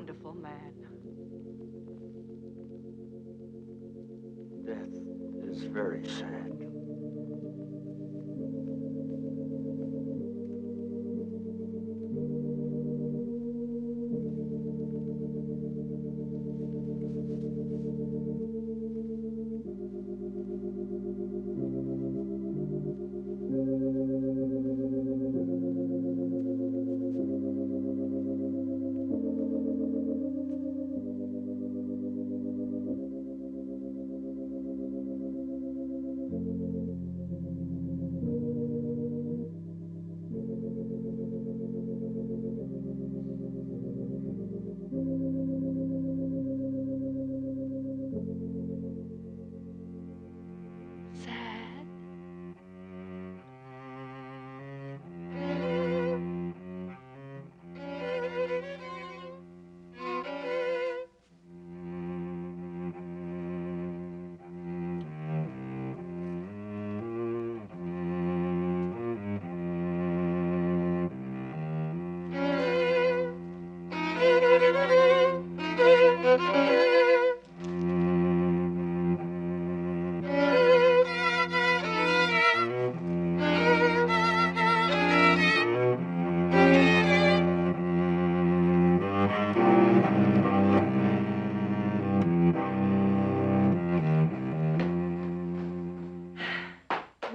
wonderful man. Death is very sad. Sad?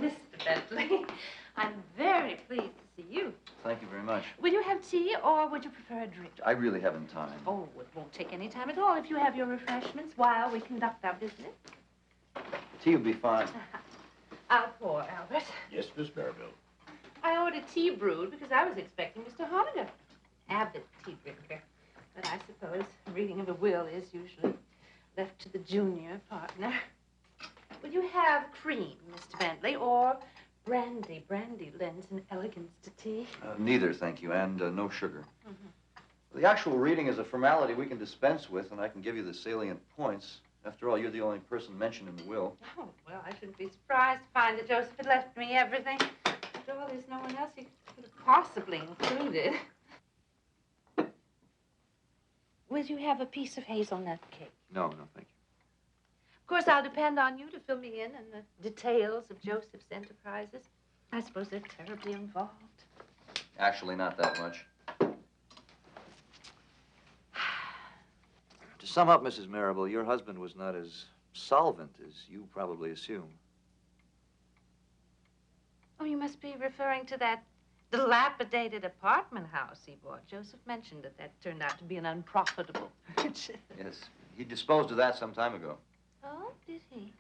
Mr. Bentley, I'm very pleased to see you. Thank you very much. Will you have tea, or would you prefer a drink? I really haven't time. Oh, it won't take any time at all if you have your refreshments while we conduct our business. Tea will be fine. I'll pour, Albert. Yes, Miss Maribel. I ordered tea brewed because I was expecting Mr. Holliger. Avid tea drinker. But I suppose reading of a will is usually left to the junior partner. Will you have cream, Mr. Bentley, or brandy? Brandy lends an elegance to tea. Neither, thank you, and no sugar. The actual reading is a formality we can dispense with, and I can give you the salient points. After all, you're the only person mentioned in the will. Oh, well, I shouldn't be surprised to find that Joseph had left me everything. After all, there's no one else he could have possibly included. Will you have a piece of hazelnut cake? No, thank you. Of course, I'll depend on you to fill me in on the details of Joseph's enterprises. I suppose they're terribly involved. Actually, not that much. To sum up, Mrs. Maribel, your husband was not as solvent as you probably assume. Oh, you must be referring to that dilapidated apartment house he bought. Joseph mentioned that turned out to be an unprofitable purchase. Yes, he disposed of that some time ago. Oh, did he?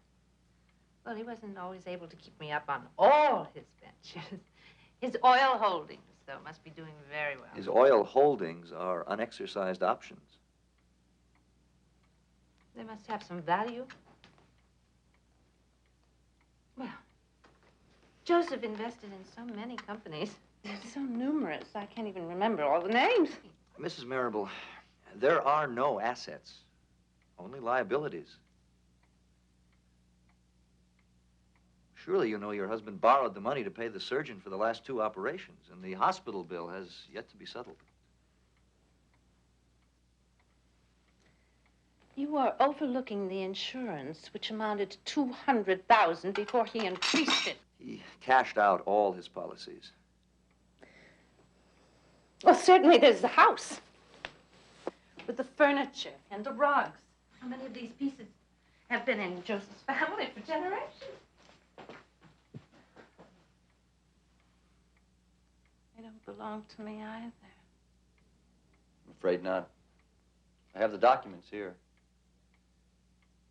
Well, he wasn't always able to keep me up on all his ventures. His oil holdings, though, must be doing very well. His oil holdings are unexercised options. They must have some value. Well, Joseph invested in so many companies. They're so numerous, I can't even remember all the names. Mrs. Maribel, there are no assets, only liabilities. Surely you know your husband borrowed the money to pay the surgeon for the last 2 operations, and the hospital bill has yet to be settled. You are overlooking the insurance, which amounted to $200,000 before he increased it. He cashed out all his policies. Well, certainly there's the house with the furniture and the rugs. How many of these pieces have been in Joseph's family for generations? They don't belong to me either. I'm afraid not. I have the documents here.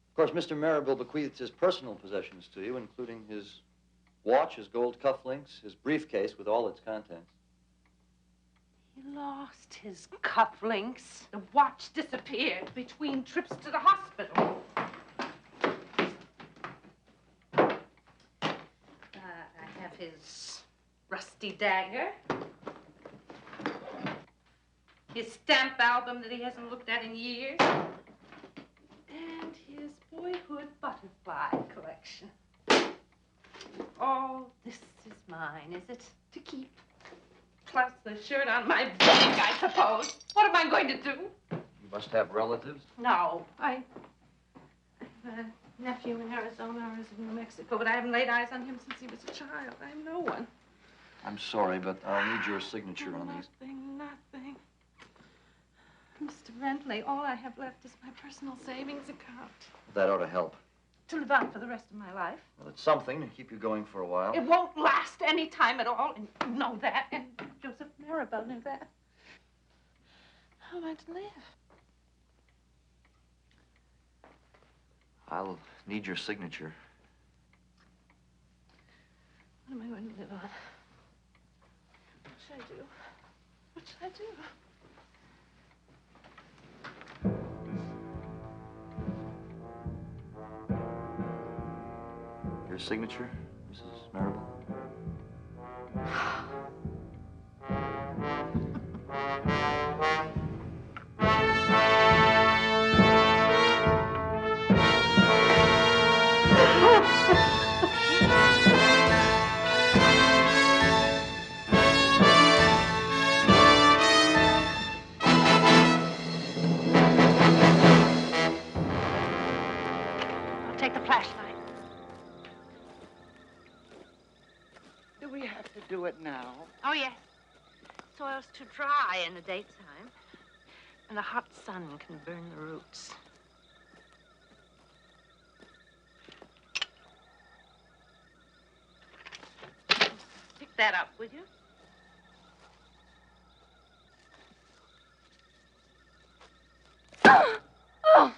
Of course, Mr. Maribel bequeathed his personal possessions to you, including his watch, his gold cufflinks, his briefcase with all its contents. He lost his cufflinks. The watch disappeared between trips to the hospital. I have his rusty dagger. His stamp album that he hasn't looked at in years. And his boyhood butterfly collection. All this is mine, is it? To keep? Plus the shirt on my back, I suppose. What am I going to do? Must have relatives? No, I have a nephew in Arizona or is in New Mexico, but I haven't laid eyes on him since he was a child. I have no one. I'm sorry, but I'll need your signature on these. Nothing. Mr. Bentley, all I have left is my personal savings account. That ought to help. To live on for the rest of my life. Well, it's something to keep you going for a while. It won't last any time at all, and you know that, and Joseph Maribel knew that. How am I to live? I'll need your signature. What am I going to live on? What should I do? What should I do? Your signature, Mrs. Maribel? I'll take the flashlight. Do we have to do it now? Oh, yes. Soil's too dry in the daytime. And the hot sun can burn the roots. Pick that up, will you? Oh!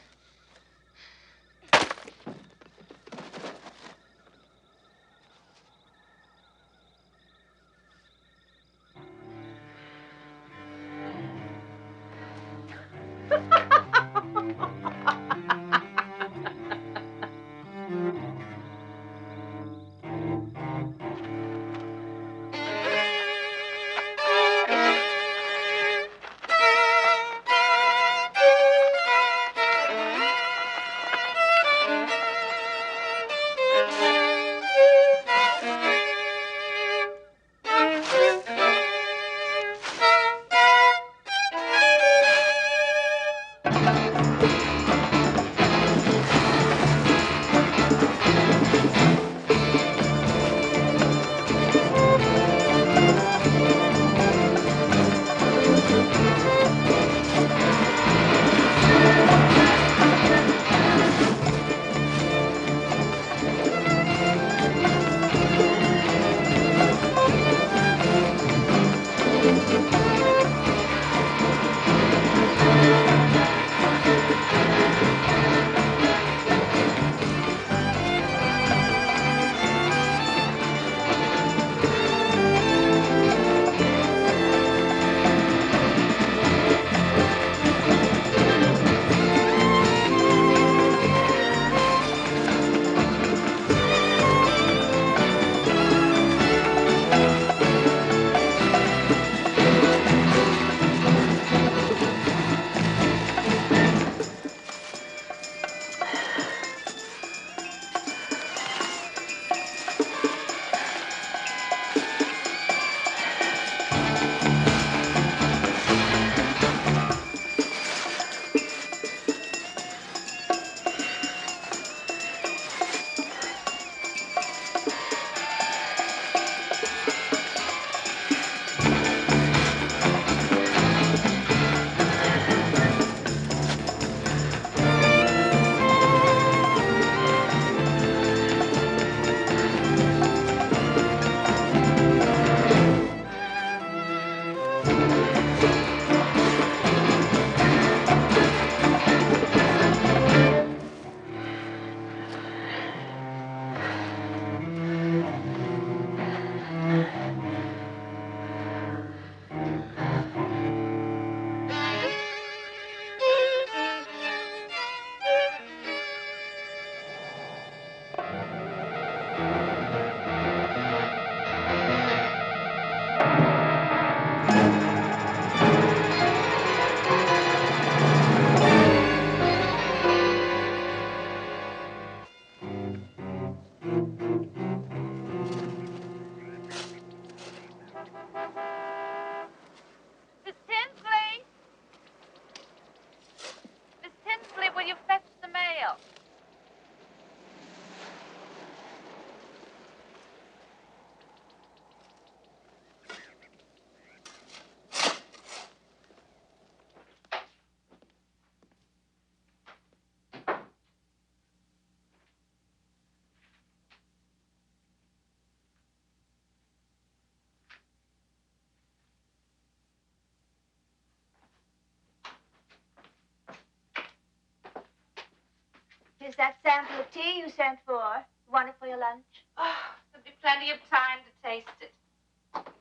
is that sample of tea you sent for? You want it for your lunch? Oh, there'll be plenty of time to taste it.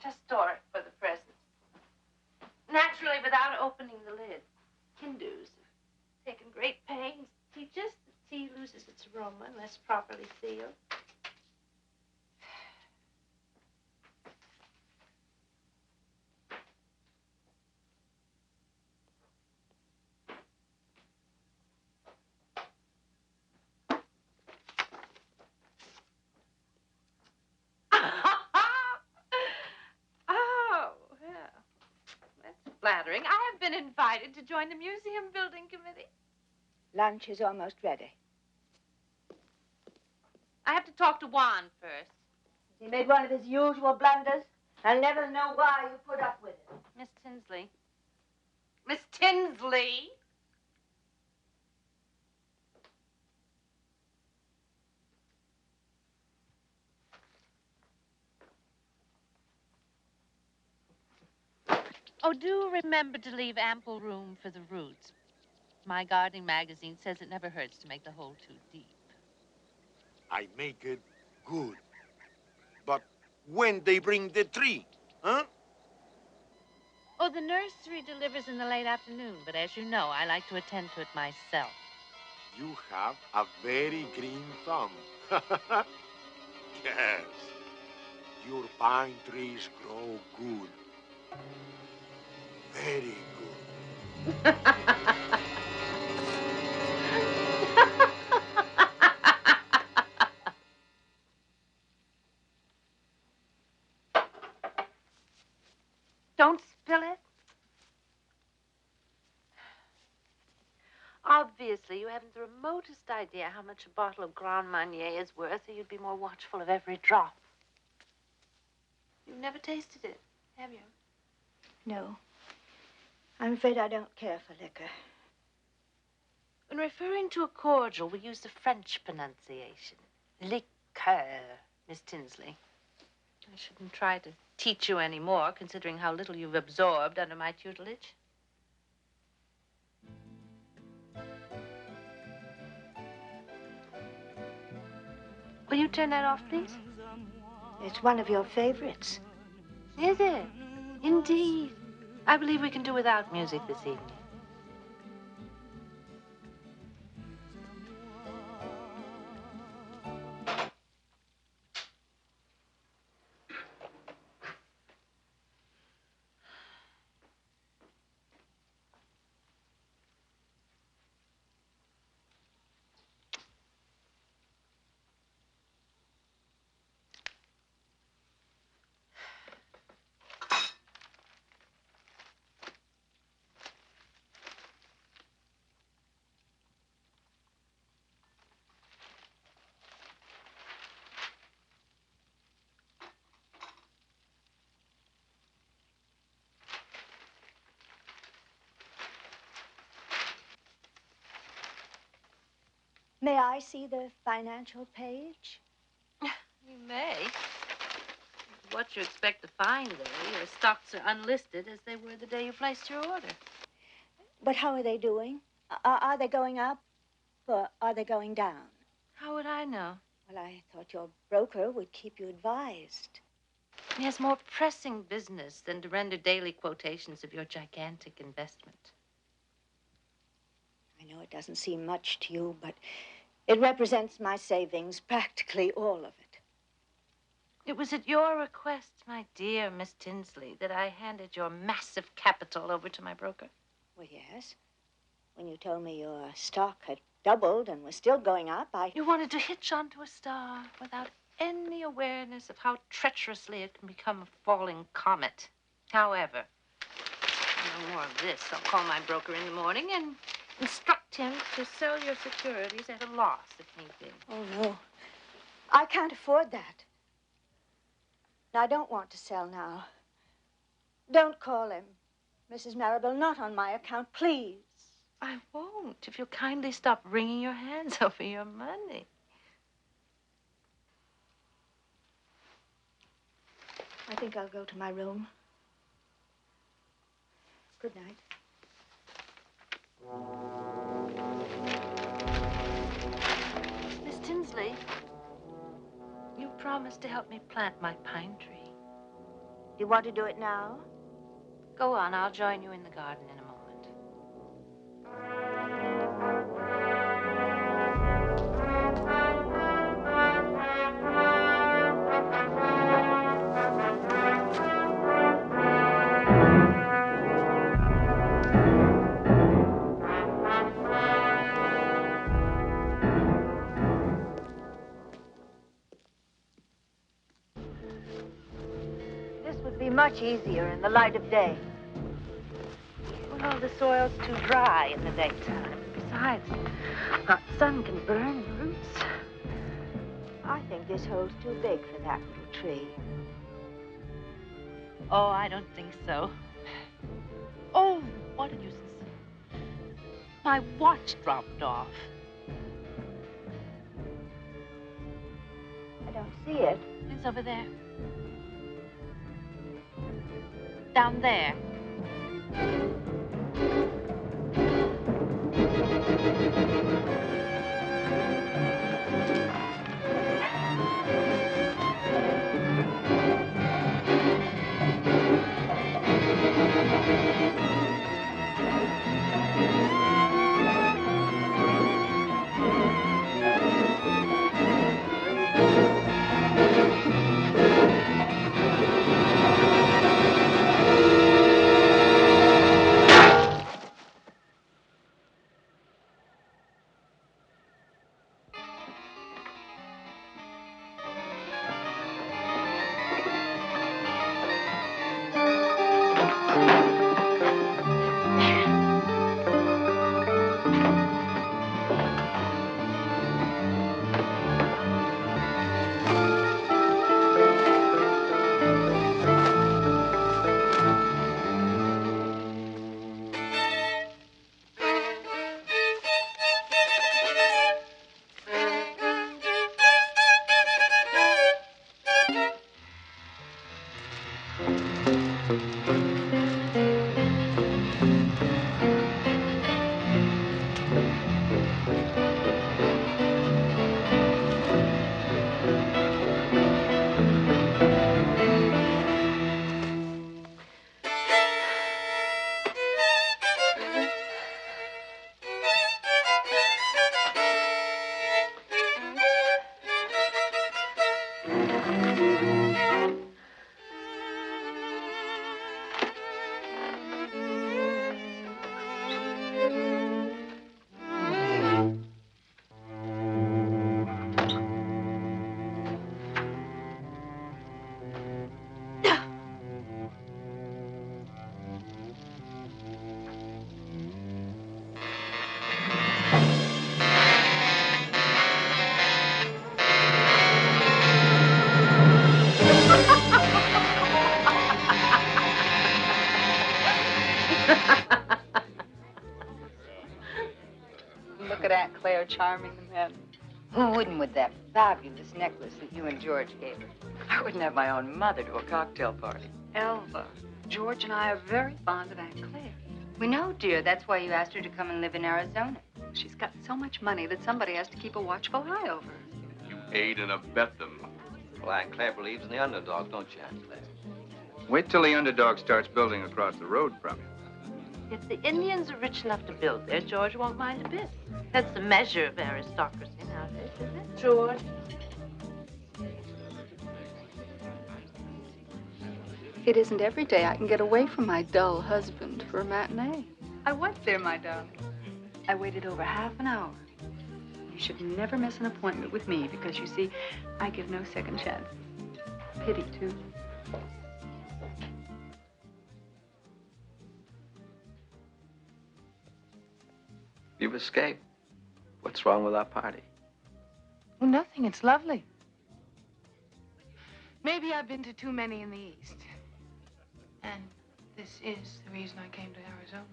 Just store it for the present. Naturally, without opening the lid. Hindus have taken great pains to teach us that tea loses its aroma unless properly sealed. Oh, yeah. That's flattering. I have been invited to join the museum building committee. Lunch is almost ready. I have to talk to Juan first. He made one of his usual blunders. I'll never know why you put up with it. Miss Tinsley. Miss Tinsley? Oh, do remember to leave ample room for the roots. My gardening magazine says it never hurts to make the hole too deep. I make it good. But when they bring the tree, huh? Oh, the nursery delivers in the late afternoon, but as you know, I like to attend to it myself. You have a very green thumb. Yes. Your pine trees grow good. Very good. Don't spill it. Obviously, you haven't the remotest idea how much a bottle of Grand Marnier is worth, or you'd be more watchful of every drop. You've never tasted it, have you? No. I'm afraid I don't care for liquor. When referring to a cordial, we use the French pronunciation. Liqueur, Miss Tinsley. I shouldn't try to teach you any more, considering how little you've absorbed under my tutelage. Will you turn that off, please? It's one of your favorites. Is it? Indeed. I believe we can do without music this evening. May I see the financial page? You may. What you expect to find there, your stocks are unlisted as they were the day you placed your order. But how are they doing? Are they going up or are they going down? How would I know? Well, I thought your broker would keep you advised. He has more pressing business than to render daily quotations of your gigantic investment. I know it doesn't seem much to you, but it represents my savings, practically all of it. It was at your request, my dear Miss Tinsley, that I handed your massive capital over to my broker. Well, yes. When you told me your stock had doubled and was still going up, You wanted to hitch onto a star without any awareness of how treacherously it can become a falling comet. However, no more of this. I'll call my broker in the morning and instruct him to sell your securities at a loss, if need be. Oh, no. I can't afford that. I don't want to sell now. Don't call him, Mrs. Marrable, not on my account, please. I won't, if you'll kindly stop wringing your hands over your money. I think I'll go to my room. Good night. promised to help me plant my pine tree. You want to do it now? Go on, I'll join you in the garden in a moment. This would be much easier in the light of day. Well, the soil's too dry in the daytime. Besides, hot sun can burn the roots. I think this hole's too big for that little tree. Oh, I don't think so. Oh, what did you say? My watch dropped off. I don't see it. It's over there. Down there. Look at Aunt Claire charming the men. Who wouldn't with that fabulous necklace that you and George gave her? I wouldn't have my own mother to a cocktail party. Elva, George and I are very fond of Aunt Claire. We know, dear. That's why you asked her to come and live in Arizona. She's got so much money that somebody has to keep a watchful eye over her. You aid and abet them. Well, Aunt Claire believes in the underdog, don't you, Aunt Claire? Wait till the underdog starts building across the road from you. If the Indians are rich enough to build there, George won't mind a bit. That's the measure of aristocracy nowadays, isn't it, George? It isn't every day I can get away from my dull husband for a matinee. I went there, my darling. I waited over half an hour. You should never miss an appointment with me because, you see, I give no second chances. Pity, too. You've escaped. What's wrong with our party? Well, nothing. It's lovely. Maybe I've been to too many in the East. And this is the reason I came to Arizona.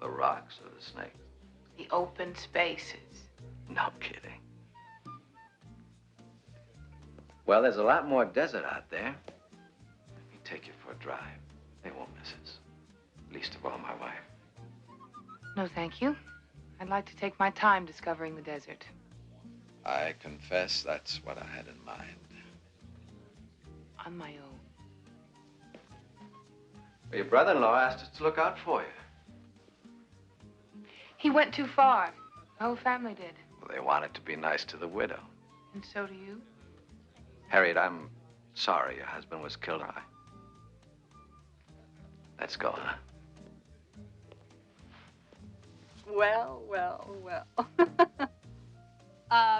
The rocks or the snakes? The open spaces. No kidding. Well, there's a lot more desert out there. Let me take you for a drive. They won't miss us. Least of all my wife. No, thank you. I'd like to take my time discovering the desert. I confess that's what I had in mind. On my own. Well, your brother-in-law asked us to look out for you. He went too far. The whole family did. Well, they wanted to be nice to the widow. And so do you. Harriet, I'm sorry your husband was killed. Let's go, huh? Well, well, well.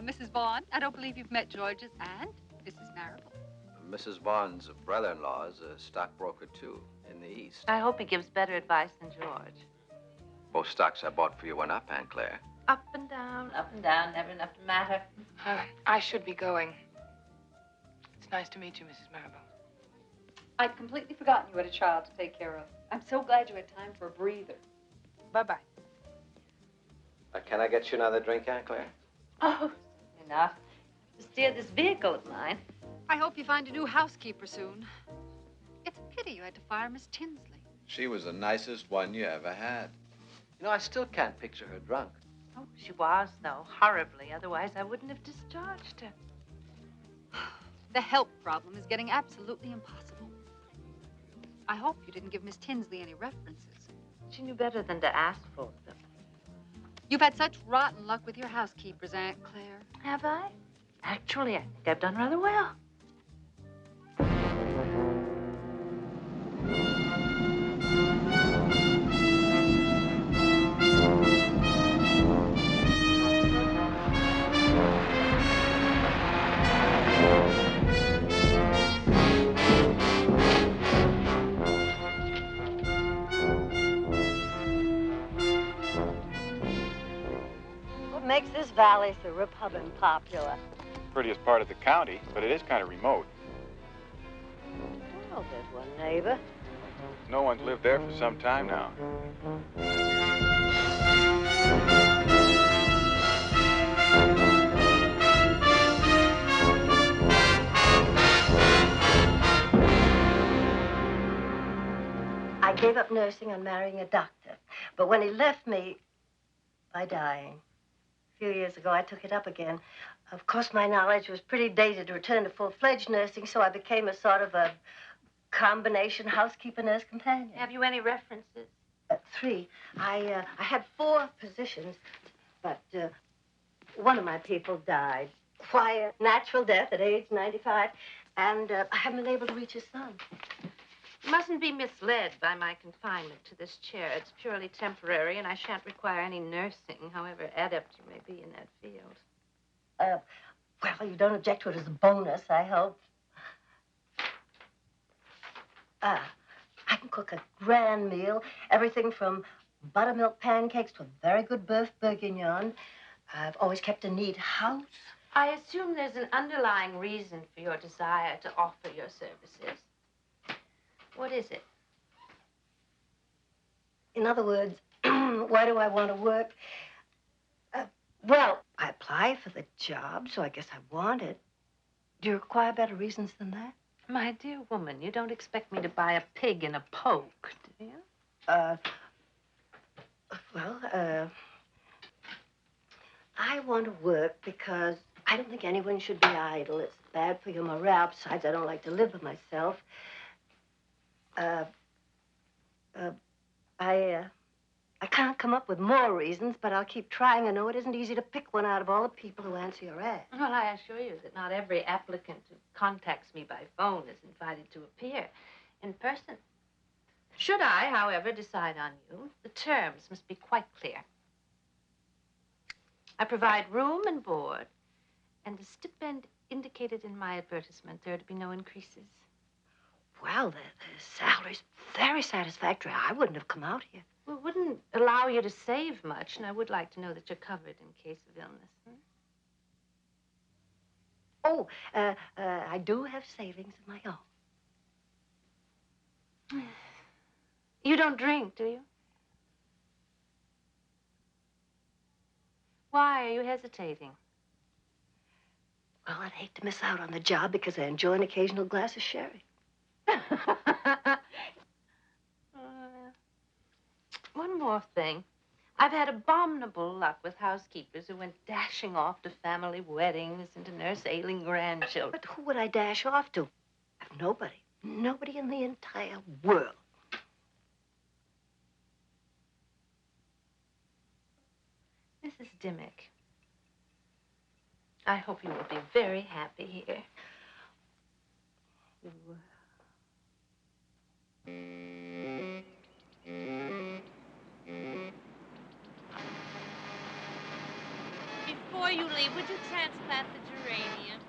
Mrs. Vaughn, I don't believe you've met George's aunt, Mrs. Marable. Mrs. Vaughn's brother-in-law is a stockbroker, too, in the East. I hope he gives better advice than George. Both stocks I bought for you went up, Aunt Claire. Up and down, never enough to matter. I should be going. It's nice to meet you, Mrs. Marable. I'd completely forgotten you had a child to take care of. I'm so glad you had time for a breather. Bye-bye. Can I get you another drink, Aunt Claire? Oh, enough. To steer this vehicle of mine. I hope you find a new housekeeper soon. It's a pity you had to fire Miss Tinsley. She was the nicest one you ever had. You know, I still can't picture her drunk. Oh, she was, though, horribly. Otherwise, I wouldn't have discharged her. The help problem is getting absolutely impossible. I hope you didn't give Miss Tinsley any references. She knew better than to ask for them. You've had such rotten luck with your housekeepers, Aunt Claire. Have I? Actually, I think I've done rather well. What makes this valley so Republican popular? Prettiest part of the county, but it is kind of remote. Well, there's one neighbor. No one's lived there for some time now. I gave up nursing on marrying a doctor. But when he left me by dying, a few years ago, I took it up again. Of course, my knowledge was pretty dated to return to full-fledged nursing, so I became a sort of a combination housekeeper-nurse companion. Have you any references? 3. I had 4 positions, but one of my people died. Quiet, natural death at age 95, and I haven't been able to reach his son. You mustn't be misled by my confinement to this chair. It's purely temporary, and I shan't require any nursing, however adept you may be in that field. Well, you don't object to it as a bonus, I hope. I can cook a grand meal, everything from buttermilk pancakes to a very good beef bourguignon. I've always kept a neat house. I assume there's an underlying reason for your desire to offer your services. What is it? In other words, why do I want to work? Well, I applied for the job, so I guess I want it. Do you require better reasons than that? My dear woman, you don't expect me to buy a pig in a poke, do you? I want to work because I don't think anyone should be idle. It's bad for your morale. Besides, I don't like to live by myself. I can't come up with more reasons, but I'll keep trying. I know it isn't easy to pick one out of all the people who answer your ad. Well, I assure you that not every applicant who contacts me by phone is invited to appear in person. Should I, however, decide on you, the terms must be quite clear. I provide room and board, and the stipend indicated in my advertisement. There are to be no increases. Well, the salary's very satisfactory. I wouldn't have come out here. Well, it wouldn't allow you to save much, and I would like to know that you're covered in case of illness. Oh, I do have savings of my own. You don't drink, do you? Why are you hesitating? Well, I'd hate to miss out on the job because I enjoy an occasional glass of sherry. One more thing. I've had abominable luck with housekeepers who went dashing off to family weddings and to nurse ailing grandchildren. But who would I dash off to? Nobody. Nobody in the entire world. Mrs. Dimmick, I hope you will be very happy here. Before you leave, would you transplant the geranium?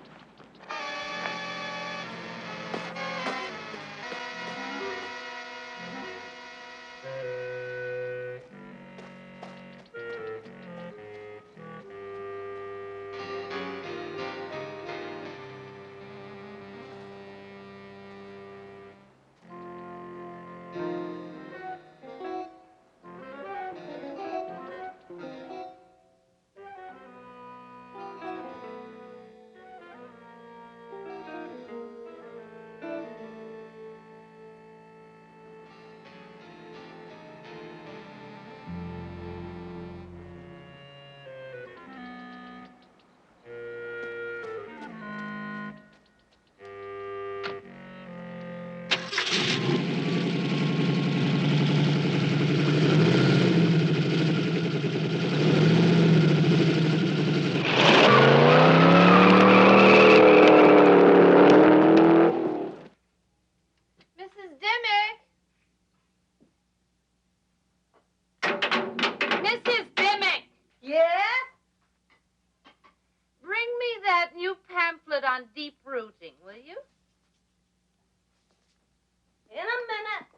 Mrs. Dimmick! Mrs. Dimmick! Yes? Bring me that new pamphlet on deep rooting, will you? In a minute.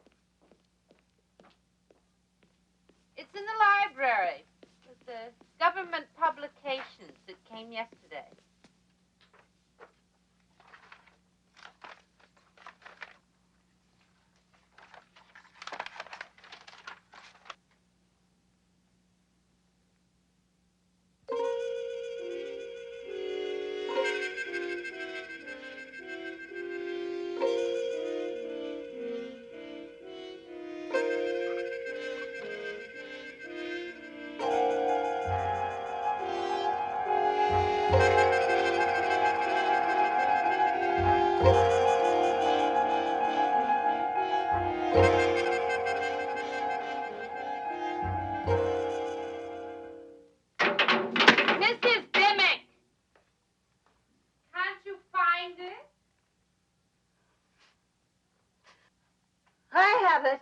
It's in the library with the government publications that came yesterday. Mrs. Dimmick! Can't you find it? I have it.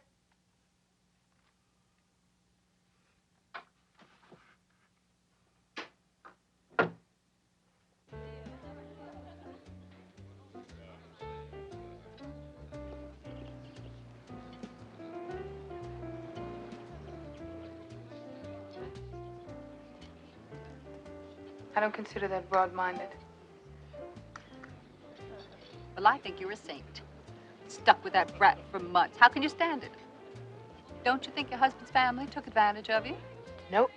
I don't consider that broad-minded. Well, I think you're a saint. Stuck with that brat for months. How can you stand it? Don't you think your husband's family took advantage of you? Nope.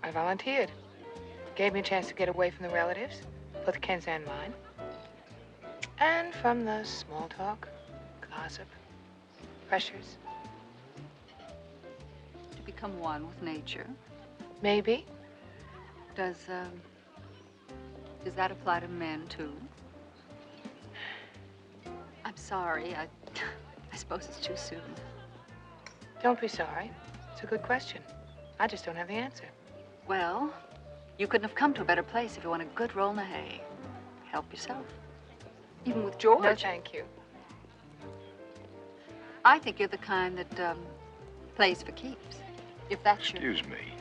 I volunteered. Gave me a chance to get away from the relatives, put the Kenza in mine. And from the small talk, gossip, pressures. To become one with nature. Maybe. Does that apply to men, too? I'm sorry. I suppose it's too soon. Don't be sorry. It's a good question. I just don't have the answer. Well, you couldn't have come to a better place if you want a good roll in the hay. Help yourself. Even with George. No, thank you. I think you're the kind that plays for keeps. If that's your... Excuse me.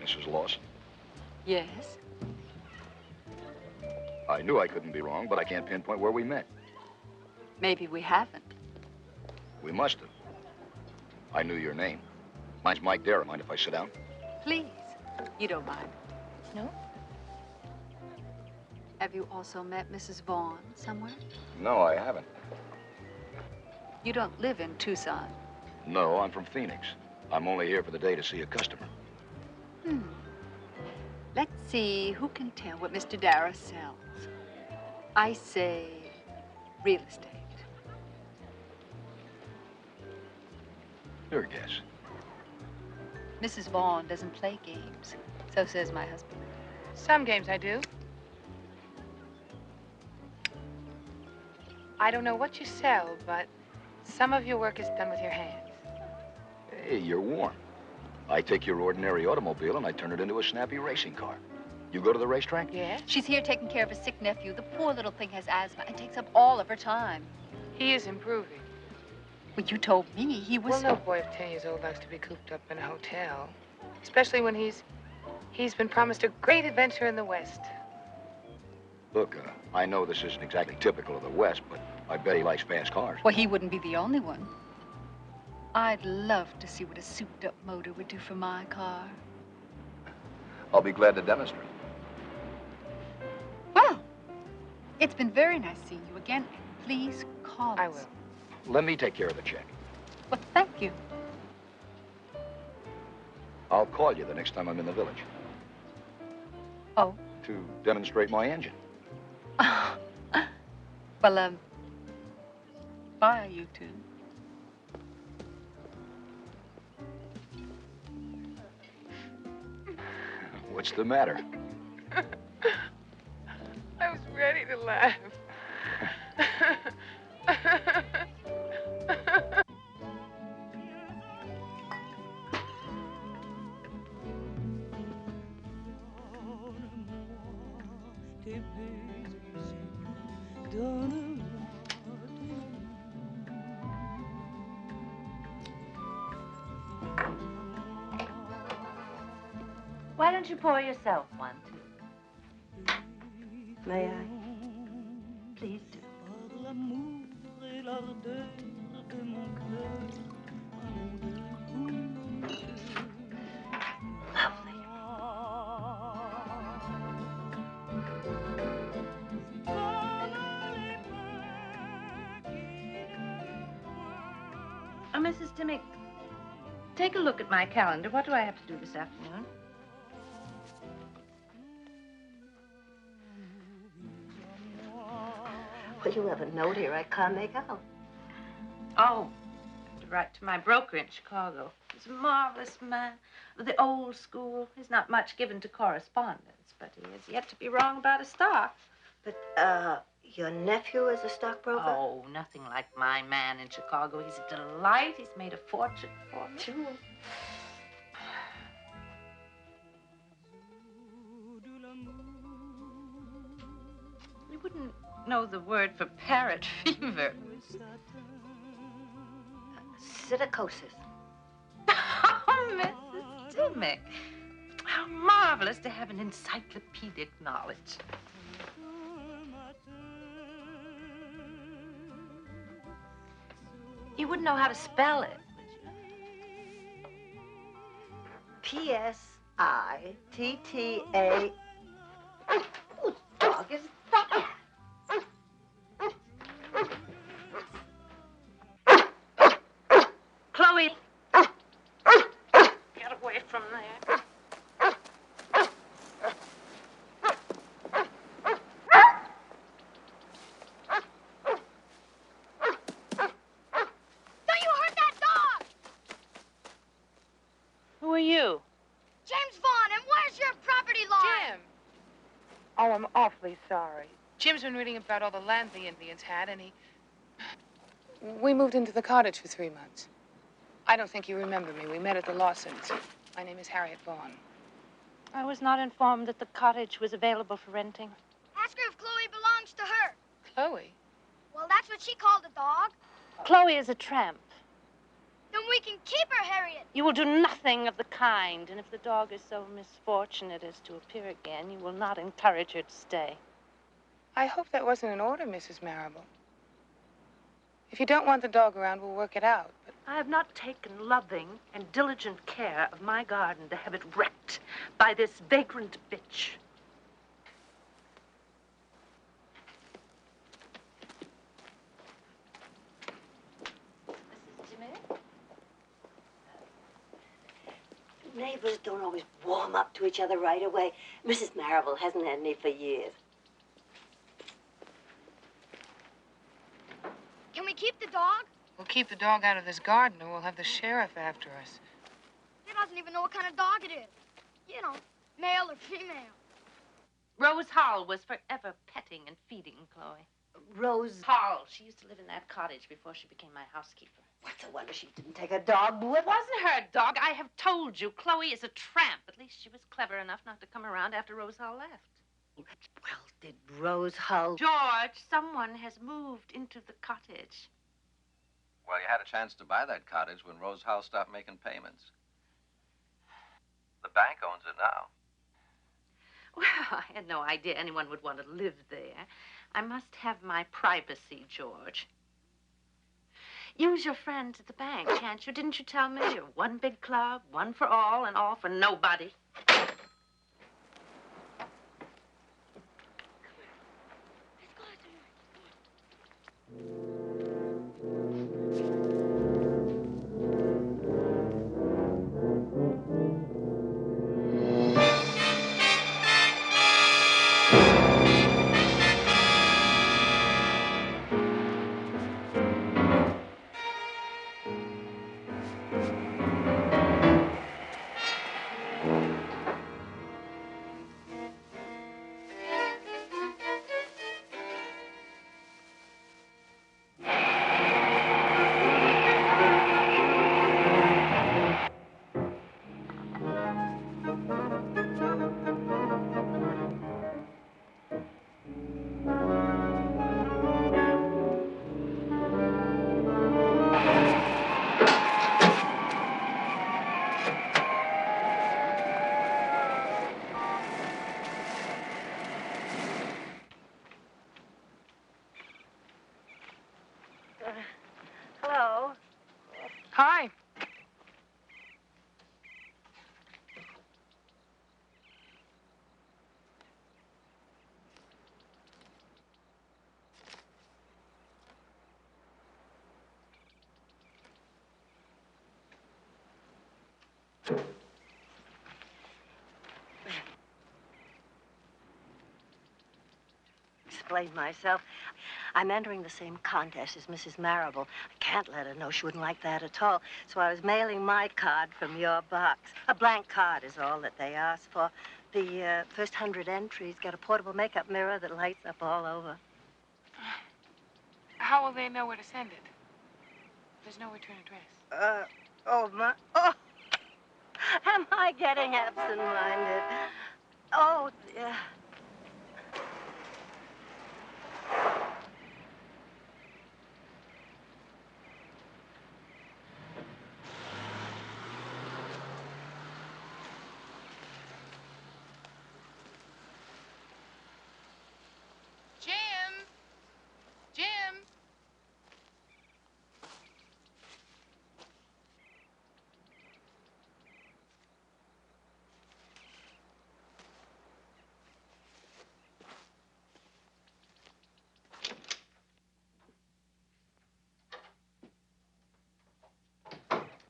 Mrs. Lawson? Yes? I knew I couldn't be wrong, but I can't pinpoint where we met. Maybe we haven't. We must have. I knew your name. Mine's Mike Dara. Mind if I sit down? Please. You don't mind. No? Have you also met Mrs. Vaughn somewhere? No, I haven't. You don't live in Tucson. No, I'm from Phoenix. I'm only here for the day to see a customer. Let's see who can tell what Mr. Dara sells. I say real estate. Your guess. Mrs. Vaughn doesn't play games. So says my husband. Some games I do. I don't know what you sell, but some of your work is done with your hands. Hey, you're warm. I take your ordinary automobile and I turn it into a snappy racing car. You go to the racetrack? Yes. She's here taking care of a sick nephew. The poor little thing has asthma and takes up all of her time. He is improving. Well, you told me he was... Well, no boy of 10 years old likes to be cooped up in a hotel. Especially when he's been promised a great adventure in the West. Look, I know this isn't exactly typical of the West, but I bet he likes fast cars. Well, he wouldn't be the only one. I'd love to see what a souped-up motor would do for my car. I'll be glad to demonstrate. Well, it's been very nice seeing you again. Please call us. I will. Let me take care of the check. Well, thank you. I'll call you the next time I'm in the village. Oh? To demonstrate my engine. Well, bye, you two. What's the matter? I was ready to laugh. Why don't you pour yourself one, too? May I? Please do. Oh, Mrs. Timmick, take a look at my calendar. What do I have to do this afternoon? Well, you have a note here I can't make out. Oh, I have to write to my broker in Chicago. He's a marvelous man of the old school. He's not much given to correspondence, but he has yet to be wrong about a stock. But, your nephew is a stockbroker? Oh, nothing like my man in Chicago. He's a delight. He's made a fortune for me. Sure. You wouldn't know the word for parrot fever. Psittacosis. Oh, Mrs. Timmick. How marvelous to have an encyclopedic knowledge. You wouldn't know how to spell it, would you? P-S-I-T-T-A. Whose dog is that? Chloe! Get away from there. Who are you? James Vaughn, and where's your property line? Jim! Oh, I'm awfully sorry. Jim's been reading about all the land the Indians had, and we moved into the cottage for 3 months. I don't think you remember me. We met at the Lawsons. My name is Harriet Vaughn. I was not informed that the cottage was available for renting. Ask her if Chloe belongs to her. Chloe? Well, that's what she called the dog. Chloe is a tramp. Then we can keep her, Harriet. You will do nothing of the kind, and if the dog is so misfortunate as to appear again, you will not encourage her to stay. I hope that wasn't an order, Mrs. Marable. If you don't want the dog around, we'll work it out. But I have not taken loving and diligent care of my garden to have it wrecked by this vagrant bitch. Neighbors don't always warm up to each other right away. Mrs. Marable hasn't had any for years. Can we keep the dog? we'll keep the dog out of this garden, or we'll have the sheriff after us. Then doesn't even know what kind of dog it is. You know, male or female. Rose Hall was forever petting and feeding Chloe. Rose Hall. She used to live in that cottage before she became my housekeeper. What's the wonder she didn't take a dog with her? It wasn't her dog. I have told you. Chloe is a tramp. At least she was clever enough not to come around after Rose Hall left. Well, did Rose Hull... George, someone has moved into the cottage. Well, you had a chance to buy that cottage when Rose House stopped making payments. The bank owns it now. Well, I had no idea anyone would want to live there. I must have my privacy, George. Use your friends at the bank, can't you? Didn't you tell me? You're one big club, one for all, and all for nobody. Hello? Hi. Explain myself. I'm entering the same contest as Mrs. Marrable. I can't let her know. She wouldn't like that at all. So I was mailing my card from your box. A blank card is all that they asked for. The first 100 entries get a portable makeup mirror that lights up all over. How will they know where to send it? There's no return address. Oh, am I getting absent-minded? Oh, yeah. Jim! Jim!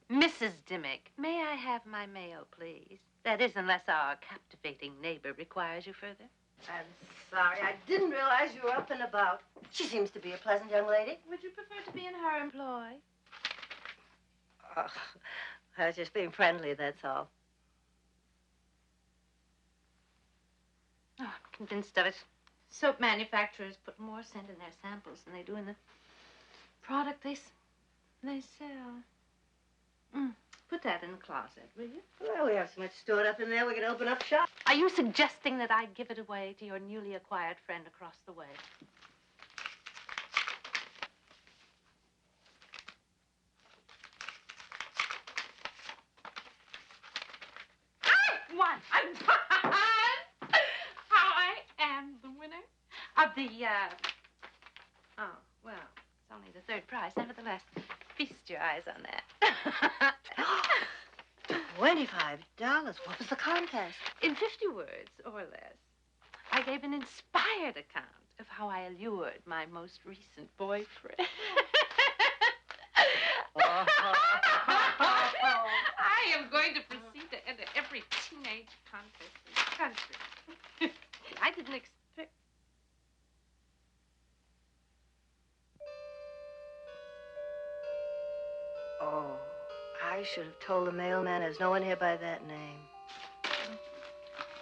Mrs. Dimmick, may I have my mail, please? That is, unless our captivating neighbor requires you further. I'm sorry. I didn't realize you were up and about. She seems to be a pleasant young lady. Would you prefer to be in her employ? Oh, I was just being friendly, that's all. Oh, I'm convinced of it. Soap manufacturers put more scent in their samples than they do in the product they sell. Put that in the closet, will you? Well, we have so much stored up in there, we could open up shop. Are you suggesting that I give it away to your newly acquired friend across the way? I won! I am the winner of the, oh, well, it's only the third prize. Nevertheless, feast your eyes on that. $25. What was the contest? In 50 words or less, I gave an inspired account of how I allured my most recent boyfriend. I am going to proceed to enter every teenage contest in the country. I didn't expect... Oh, I should have told the mailman there's no one here by that name.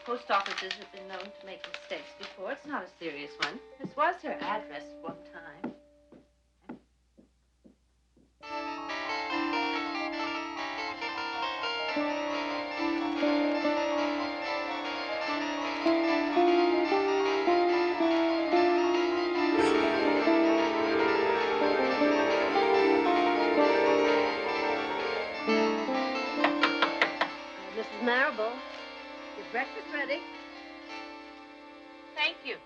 Post offices have been known to make mistakes before. It's not a serious one. This was her address one time. Mrs. Marable, your breakfast ready? Thank you.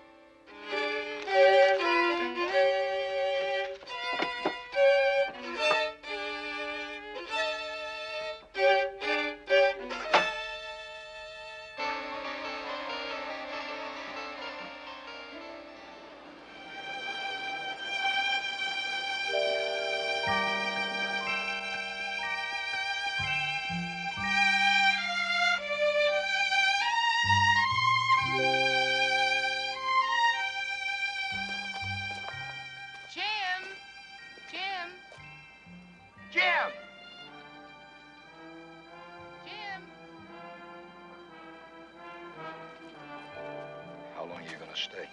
How long are you gonna stay?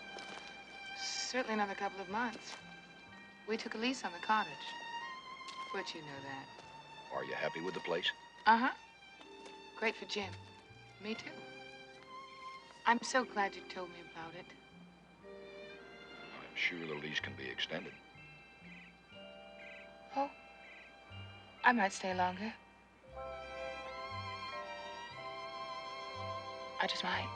Certainly another couple of months. We took a lease on the cottage. But you know that. Are you happy with the place? Uh-huh. Great for Jim. Me too. I'm so glad you told me about it. I'm sure the lease can be extended. Oh, I might stay longer. I just might.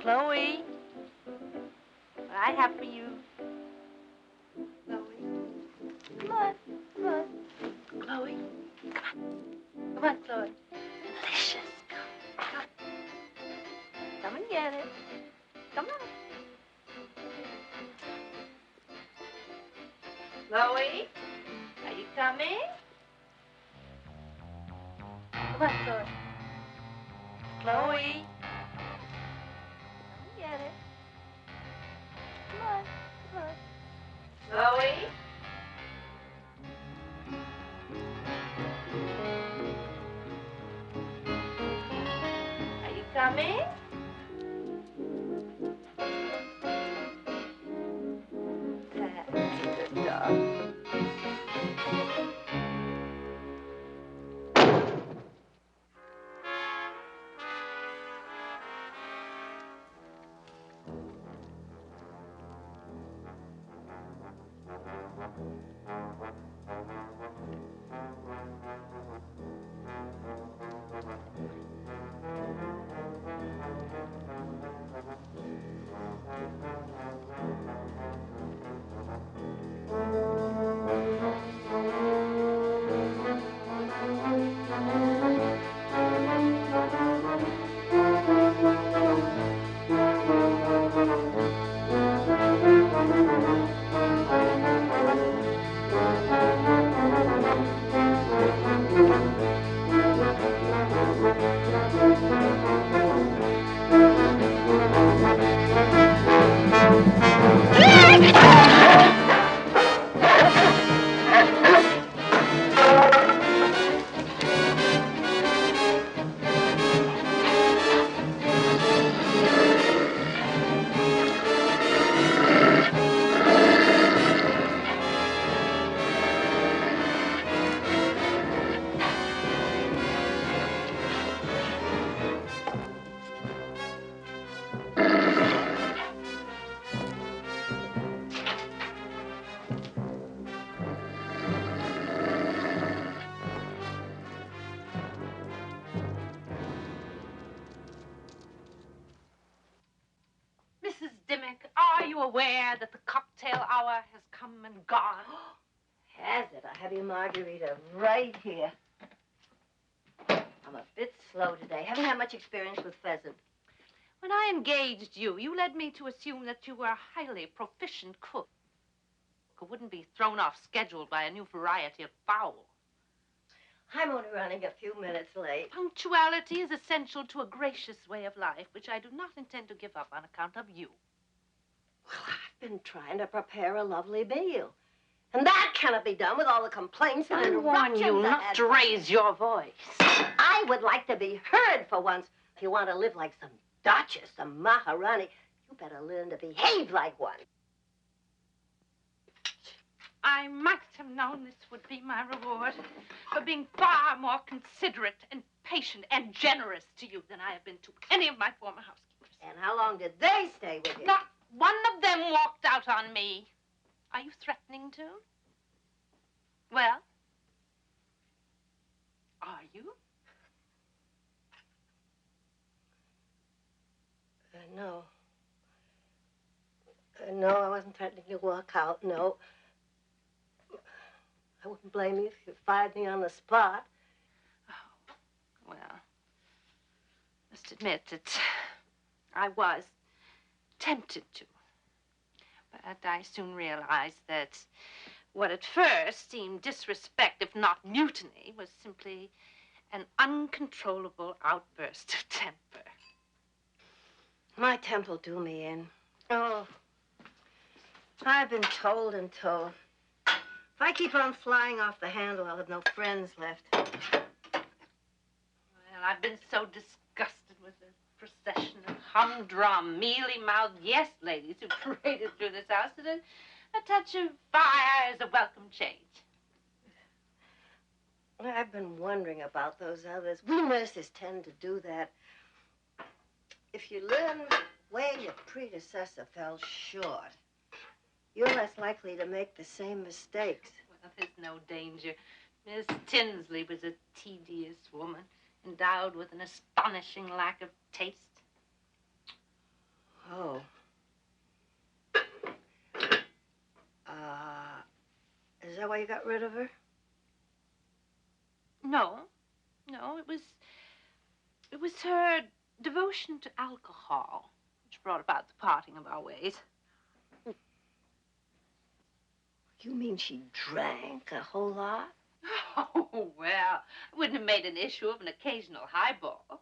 Chloe, what I have for you. Chloe. Come on, come on. Chloe, come on. Come on, Chloe. Delicious. Come on. Come and get it. Come on. Chloe, are you coming? Come on, Chloe. Chloe. Get it. Come on, come on. Chloe? Are you coming? That's a good dog. you aware that the cocktail hour has come and gone? Has it? I have your margarita right here. I'm a bit slow today. Haven't had much experience with pheasant. When I engaged you, you led me to assume that you were a highly proficient cook who wouldn't be thrown off schedule by a new variety of fowl. I'm only running a few minutes late. Punctuality is essential to a gracious way of life, which I do not intend to give up on account of you. Well, I've been trying to prepare a lovely meal. And that cannot be done with all the complaints and I warn you not to raise your voice. I would like to be heard for once. If you want to live like some duchess, some Maharani, you better learn to behave like one. I might have known this would be my reward for being far more considerate and patient and generous to you than I have been to any of my former housekeepers. And how long did they stay with you? Not one of them walked out on me. Are you threatening to? Well, are you? No. No, I wasn't threatening to walk out, no. I wouldn't blame you if you fired me on the spot. Oh, well, must admit that I was tempted to. But I soon realized that what at first seemed disrespect, if not mutiny, was simply an uncontrollable outburst of temper. My temper'll do me in. Oh, I've been told and told. If I keep on flying off the handle, I'll have no friends left. Well, I've been so disgusted with the procession of humdrum, mealy-mouthed yes ladies who paraded through this house that a touch of fire is a welcome change. I've been wondering about those others. We nurses tend to do that. If you learn where your predecessor fell short, you're less likely to make the same mistakes. Well, there's no danger. Miss Tinsley was a tedious woman, endowed with an astonishing lack of taste. Oh. Is that why you got rid of her? No, it was her devotion to alcohol which brought about the parting of our ways. You mean she drank a whole lot? Oh, well, I wouldn't have made an issue of an occasional highball.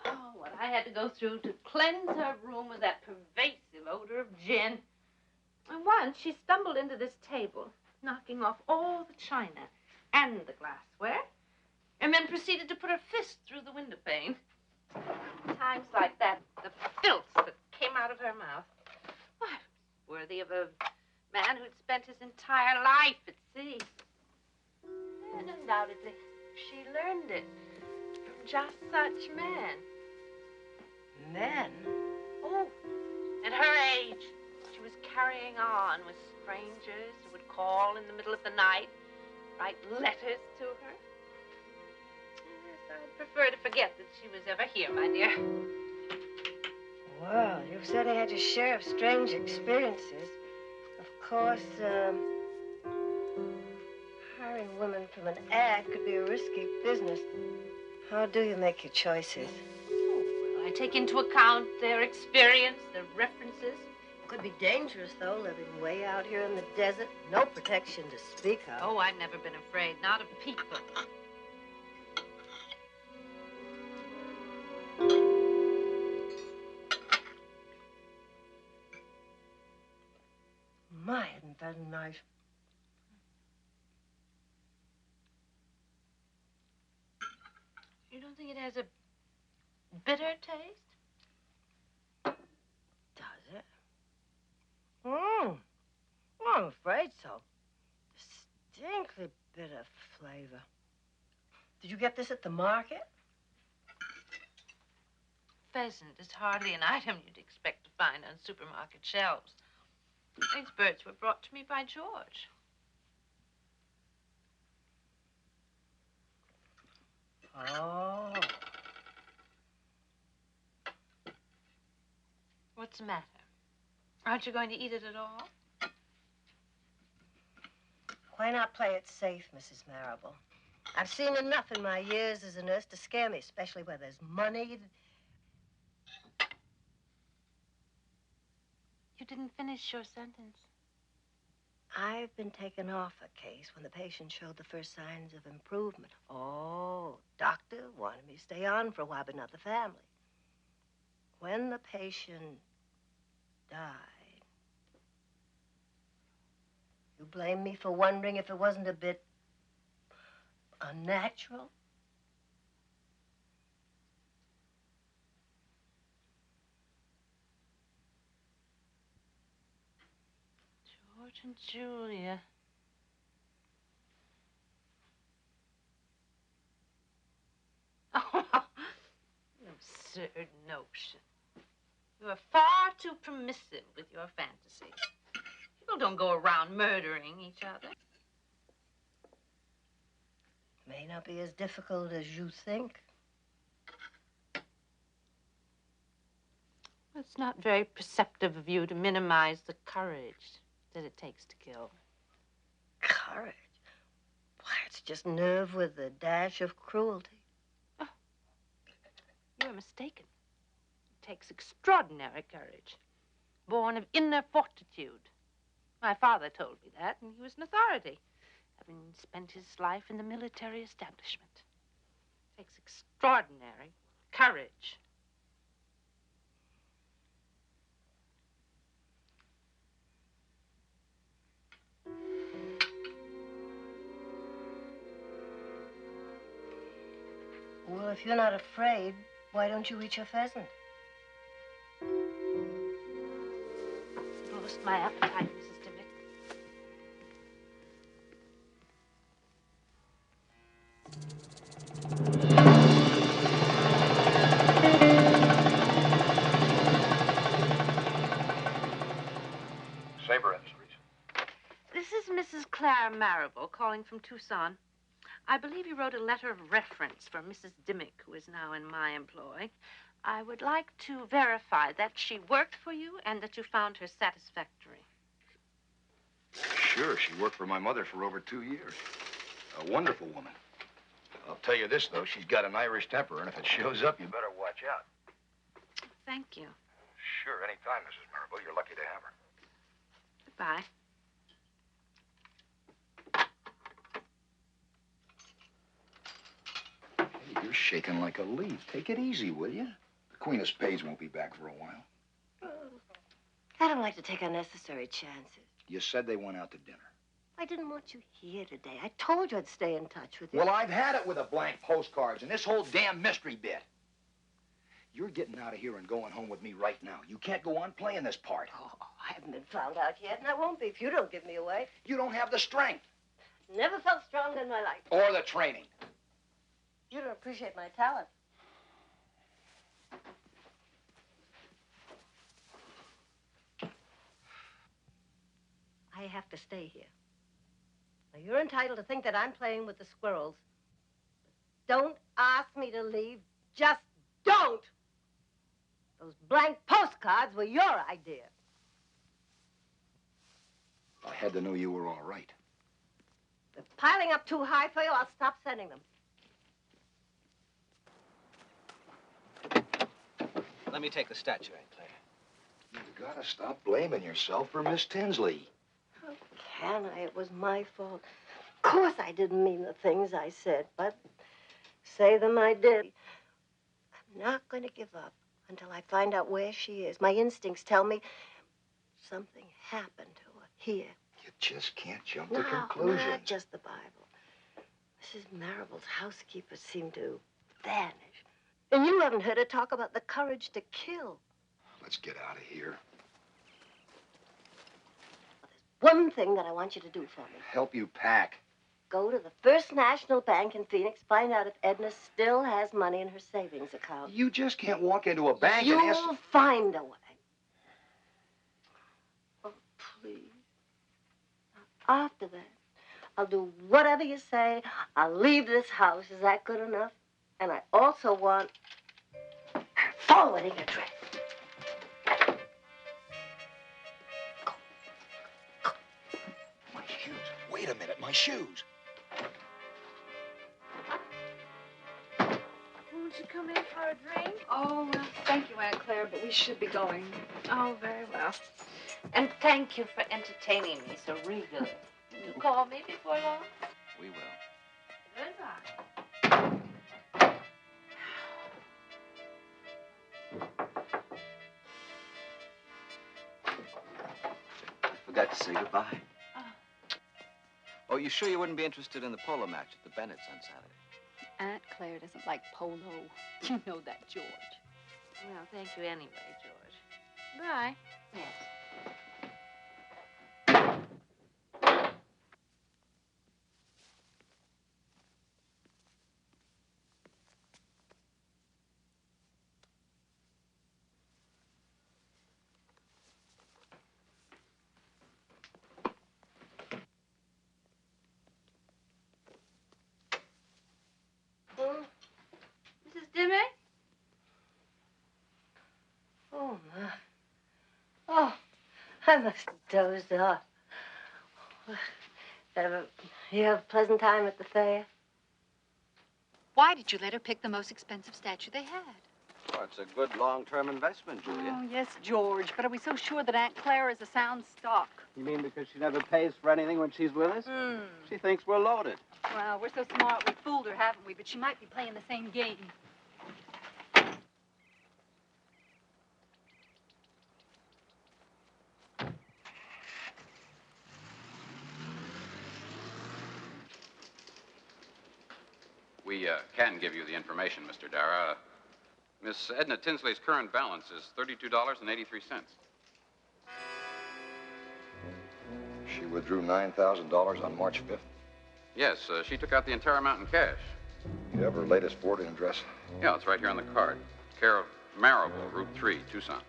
Oh, what I had to go through to cleanse her room with that pervasive odor of gin. And once she stumbled into this table, knocking off all the china and the glassware, and then proceeded to put her fist through the window pane. Times like that, the filth that came out of her mouth, why, worthy of a man who'd spent his entire life at sea. And undoubtedly, she learned it from just such men. Men? Oh, at her age, she was carrying on with strangers who would call in the middle of the night, write letters to her. Yes, I'd prefer to forget that she was ever here, my dear. Well, you've certainly had your share of strange experiences. Of course, hiring women from an ad could be a risky business. How do you make your choices? Well, I take into account their experience, their references. It could be dangerous, though, living way out here in the desert. No protection to speak of. Oh, I've never been afraid, not of people. My, isn't that nice? You don't think it has a bitter taste? Does it? Well, I'm afraid so. Distinctly bitter flavor. Did you get this at the market? Pheasant is hardly an item you'd expect to find on supermarket shelves. These birds were brought to me by George. Oh. What's the matter? Aren't you going to eat it at all? Why not play it safe, Mrs. Marable? I've seen enough in my years as a nurse to scare me, especially where there's money. You didn't finish your sentence. I've been taken off a case when the patient showed the first signs of improvement. Oh, doctor wanted me to stay on for a while, but not the family. When the patient died, you blame me for wondering if it wasn't a bit unnatural? George and Julia. Oh, absurd notion. You are far too permissive with your fantasies. People don't go around murdering each other. May not be as difficult as you think. It's not very perceptive of you to minimize the courage that it takes to kill. Courage? Why, it's just nerve with a dash of cruelty. Oh, you're mistaken. It takes extraordinary courage, born of inner fortitude. My father told me that, and he was an authority, having spent his life in the military establishment. It takes extraordinary courage. Well, if you're not afraid, why don't you eat your pheasant? Lost my appetite, Mrs. Dimmick. Saber Industries. This is Mrs. Claire Marable calling from Tucson. I believe you wrote a letter of reference for Mrs. Dimmick, who is now in my employ. I would like to verify that she worked for you and that you found her satisfactory. Sure, she worked for my mother for over 2 years. A wonderful woman. I'll tell you this, though, she's got an Irish temper, and if it shows up, you better watch out. Thank you. Sure, anytime, Mrs. Marable. You're lucky to have her. Goodbye. Hey, you're shaking like a leaf. Take it easy, will you? The Queen of Spades won't be back for a while. I don't like to take unnecessary chances. You said they went out to dinner. I didn't want you here today. I told you I'd stay in touch with you. Well, I've had it with the blank postcards and this whole damn mystery bit. You're getting out of here and going home with me right now. You can't go on playing this part. Oh, I haven't been found out yet, and I won't be if you don't give me away. You don't have the strength. Never felt stronger in my life. Or the training. You don't appreciate my talent. I have to stay here. Now, you're entitled to think that I'm playing with the squirrels. Don't ask me to leave. Just don't! Those blank postcards were your idea. I had to know you were all right. If they're piling up too high for you, I'll stop sending them. Let me take the statue, Aunt Claire. You've got to stop blaming yourself for Miss Tinsley. How can I? It was my fault. Of course I didn't mean the things I said, but say them I did. I'm not going to give up until I find out where she is. My instincts tell me something happened to her here. You just can't jump to conclusions. Not just the Bible. Mrs. Marable's housekeeper seemed to vanish. And you haven't heard her talk about the courage to kill. Let's get out of here. One thing that I want you to do for me. Help you pack. Go to the First National Bank in Phoenix, find out if Edna still has money in her savings account. You just can't walk into a bank and ask... You'll find a way. Oh, please. After that, I'll do whatever you say. I'll leave this house. Is that good enough? And I also want forwarding address. my shoes. Won't you come in for a drink? Oh, well, thank you, Aunt Claire, but we should be going. Oh, very well. And thank you for entertaining me so regally. You call me before long? We will. Goodbye. I forgot to say goodbye. Oh, you sure you wouldn't be interested in the polo match at the Bennett's on Saturday? Aunt Claire doesn't like polo. You know that, George. Well, thank you anyway, George. Bye. Yes. Mrs. Dimmick? Oh, my. Oh, I must have dozed off. You have a pleasant time at the fair? Why did you let her pick the most expensive statue they had? Oh, it's a good long-term investment, Julia. Oh, yes, George, but are we so sure that Aunt Claire is a sound stock? You mean because she never pays for anything when she's with us? She thinks we're loaded. Well, we're so smart we fooled her, haven't we? But she might be playing the same game. We can give you the information, Mr. Dara. Miss Edna Tinsley's current balance is $32.83. She withdrew $9,000 on March 5th. Yes, she took out the entire amount in cash. You have her latest forwarding address? Yeah, it's right here on the card. Care of Marable, Route 3, Tucson.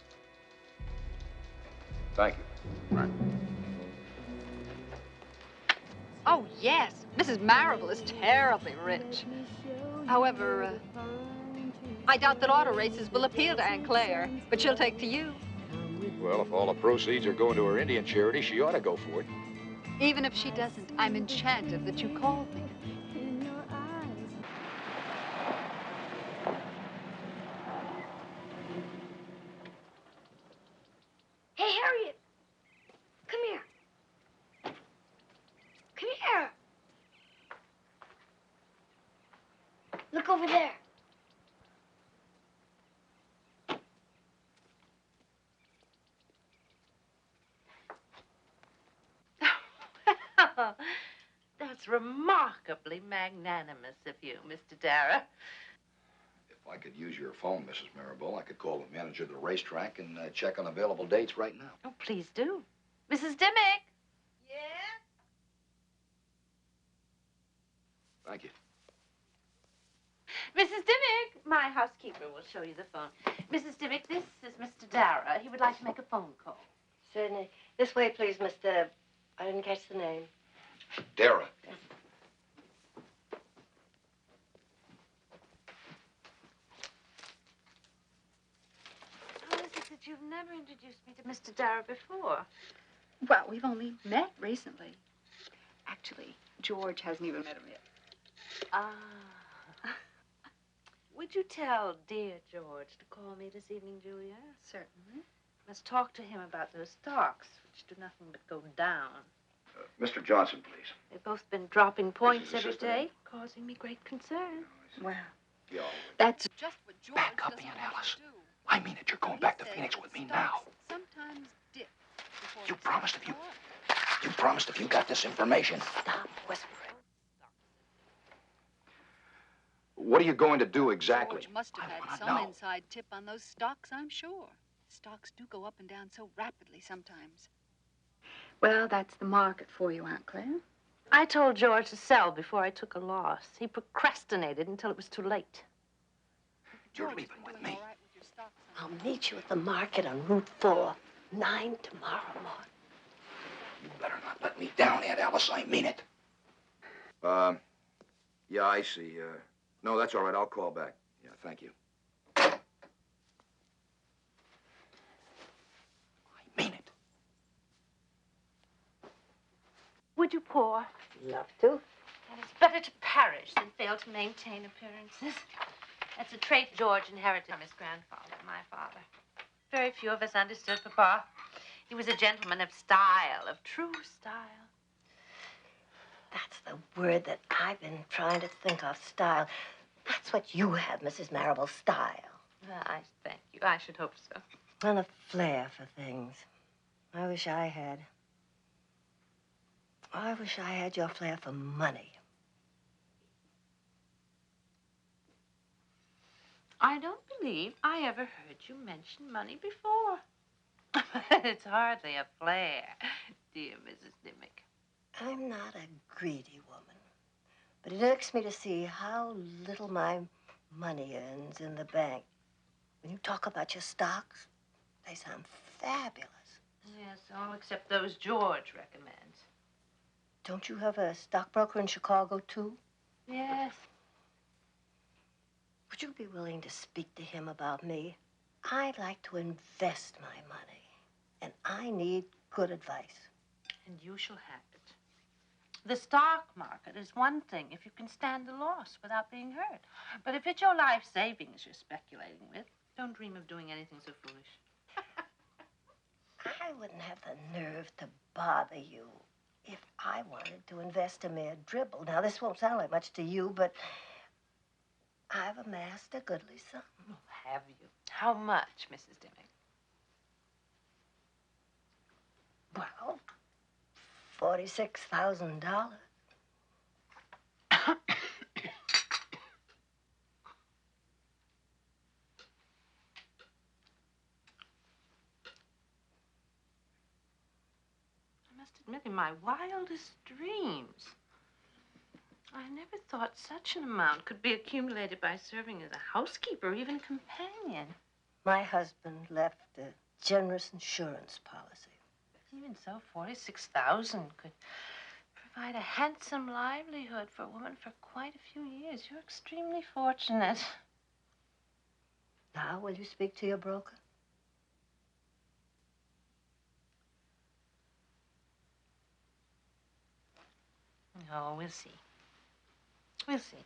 Thank you. Right. Oh, yes. Mrs. Marable is terribly rich. However, I doubt that auto races will appeal to Aunt Claire, but she'll take to you. Well, if all the proceeds are going to her Indian charity, she ought to go for it. Even if she doesn't, I'm enchanted that you called me. Hey, Harriet. Come here. Come here. Look over there. That's remarkably magnanimous of you, Mr. Dara. If I could use your phone, Mrs. Marable, I could call the manager of the racetrack and check on available dates right now. Oh, please do. Mrs. Dimmick? Yes? Thank you. Mrs. Dimmick, my housekeeper will show you the phone. Mrs. Dimmick, this is Mr. Dara. He would like to make a phone call. Certainly. This way, please, Mr. I didn't catch the name. Dara. How is it that you've never introduced me to Mr. Dara before? Well, we've only met recently. Actually, George hasn't even met him yet. Ah. Would you tell dear George to call me this evening, Julia? Certainly. Must talk to him about those stocks, which do nothing but go down. Mr. Johnson, please. They've both been dropping points This is every Assistant. day, causing me great concern. Well, Yo. that's just what George Back up, doesn't Aunt want Alice. to do. I mean it. You're going back to Phoenix with me now. Sometimes dip. You promised if you got this information. Stop whispering. What are you going to do exactly? George must have I had wanna some know. inside tip on those stocks, I'm sure. Stocks do go up and down so rapidly sometimes. Well, that's the market for you, Aunt Claire. I told George to sell before I took a loss. He procrastinated until it was too late. You're leaving with me. I'll meet you at the market on Route 4, 9 tomorrow morning. You better not let me down, Aunt Alice. I mean it. Yeah, I see. No, that's all right. I'll call back. Yeah, thank you. I mean it. Would Would you pour? Love to. And it's better to perish than fail to maintain appearances. That's a trait George inherited from his grandfather, my father. Very few of us understood Papa. He was a gentleman of style, of true style. That's the word that I've been trying to think of, style. That's what you have, Mrs. Marable, style. I thank you. I should hope so. And a flair for things. I wish I had. I wish I had your flair for money. I don't believe I ever heard you mention money before. It's hardly a flair, dear Mrs. Dimmick. I'm not a greedy woman, but it irks me to see how little my money earns in the bank. When you talk about your stocks, they sound fabulous. Yes, all except those George recommends. Don't you have a stockbroker in Chicago, too? Yes. Would you be willing to speak to him about me? I'd like to invest my money, and I need good advice. And you shall have it. The stock market is one thing if you can stand the loss without being hurt. But if it's your life savings you're speculating with, don't dream of doing anything so foolish. I wouldn't have the nerve to bother you if I wanted to invest a mere dribble. Now, this won't sound like much to you, but I've amassed a goodly sum. Oh, have you? How much, Mrs. Dimmick? Well, $46,000. I must admit, in my wildest dreams, I never thought such an amount could be accumulated by serving as a housekeeper or even a companion. My husband left a generous insurance policy. Even so, 46,000 could provide a handsome livelihood for a woman for quite a few years. You're extremely fortunate. Now, will you speak to your broker? Oh, we'll see. We'll see.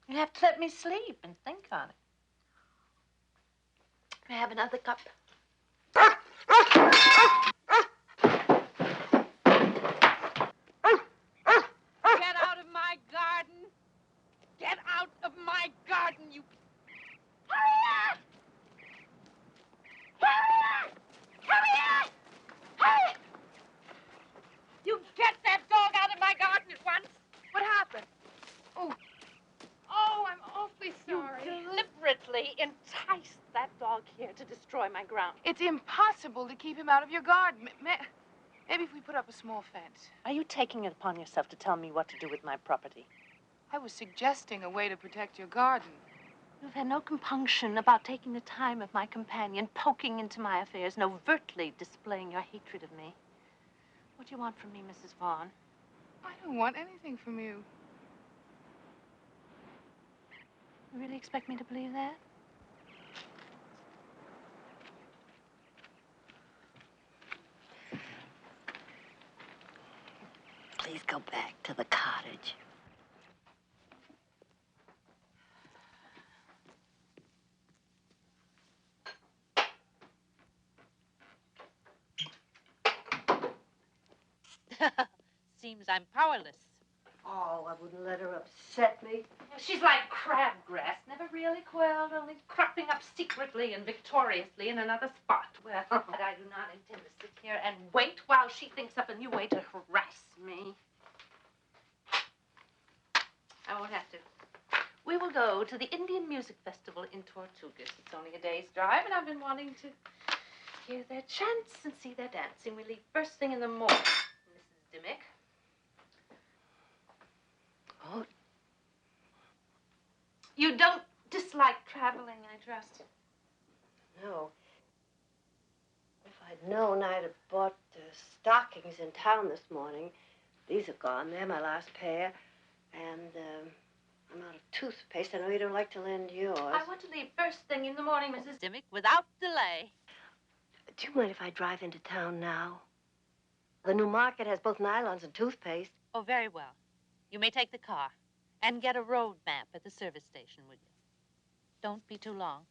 You have to let me sleep and think on it. Can I have another cup? Get out of my garden! Get out of my garden, you... Hurry up! Hurry up! Hurry up! Hurry! You get that dog out of my garden at once! What happened? Oh, I'm awfully sorry. You deliberately enticed that dog here to destroy my ground. It's impossible to keep him out of your garden. Maybe if we put up a small fence. Are you taking it upon yourself to tell me what to do with my property? I was suggesting a way to protect your garden. You've had no compunction about taking the time of my companion, poking into my affairs, and overtly displaying your hatred of me. What do you want from me, Mrs. Vaughn? I don't want anything from you. You really expect me to believe that? Please go back to the cottage. Seems I'm powerless. Oh, I wouldn't let her upset me. She's like crabgrass, never really quelled, only cropping up secretly and victoriously in another spot. Well, but I do not intend to sit here and wait while she thinks up a new way to harass me. I won't have to. We will go to the Indian Music Festival in Tortugas. It's only a day's drive, and I've been wanting to hear their chants and see their dancing. We leave first thing in the morning, Mrs. Dimmick. Oh. You don't dislike traveling, I trust. No. If I'd known, I'd have bought stockings in town this morning. These are gone. They're my last pair. And I'm out of toothpaste. I know you don't like to lend yours. I want to leave first thing in the morning, Mrs. Dimmick, without delay. Do you mind if I drive into town now? The new market has both nylons and toothpaste. Oh, very well. You may take the car and get a road map at the service station, will you? Don't be too long.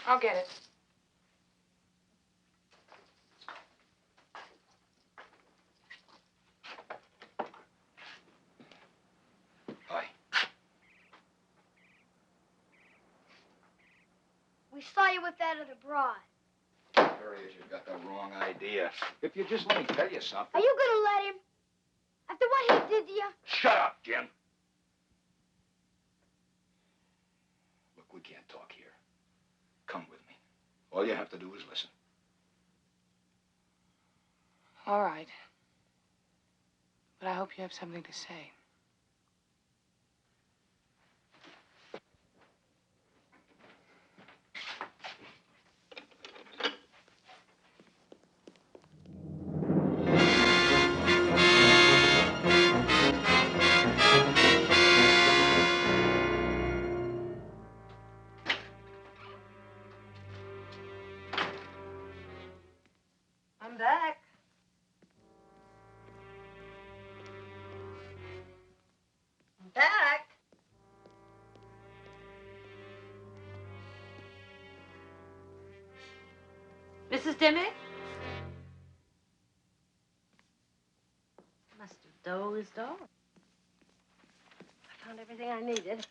I'll get it. Hi. We saw you with that other broad. Harriet, you've got the wrong idea. If you just let me tell you something. Are you gonna let him? After what he did to you? Shut up, Jim. Look, we can't talk here. Come with me. All you have to do is listen. All right. But I hope you have something to say. I'm back. I'm back. Mrs. Dimmick? Must have dozed off. I found everything I needed.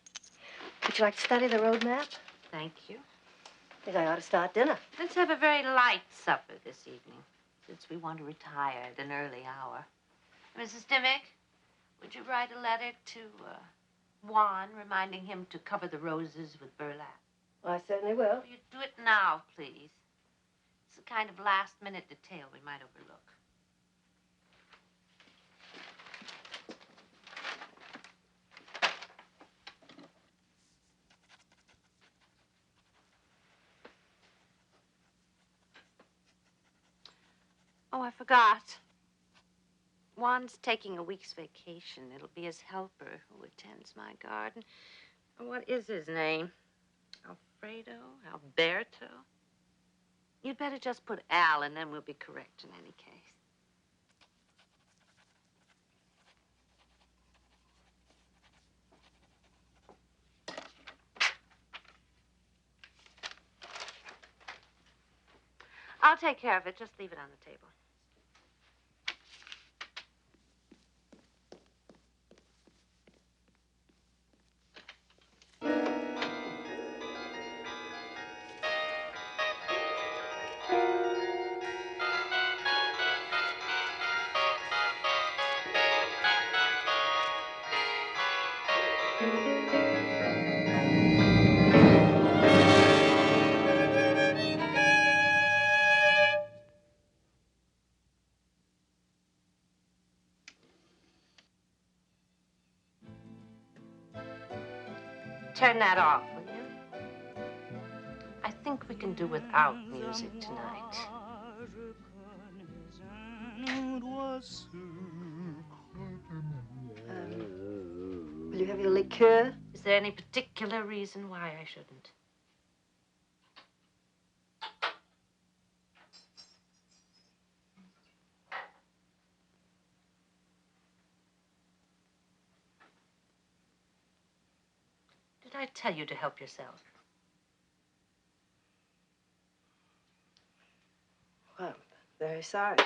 Would you like to study the road map? Thank you. I think I ought to start dinner. Let's have a very light supper this evening, since we want to retire at an early hour. Mrs. Dimmick, would you write a letter to Juan reminding him to cover the roses with burlap? I certainly will. Will you do it now, please? It's the kind of last-minute detail we might overlook. Oh, I forgot. Juan's taking a week's vacation. It'll be his helper who attends my garden. What is his name? Alfredo? Alberto? You'd better just put Al, and then we'll be correct in any case. I'll take care of it. Just leave it on the table. turn that off, will you? I think we can do without music tonight. Will you have your liqueur? Is there any particular reason why I shouldn't? Did I tell you to help yourself? Well, very sorry.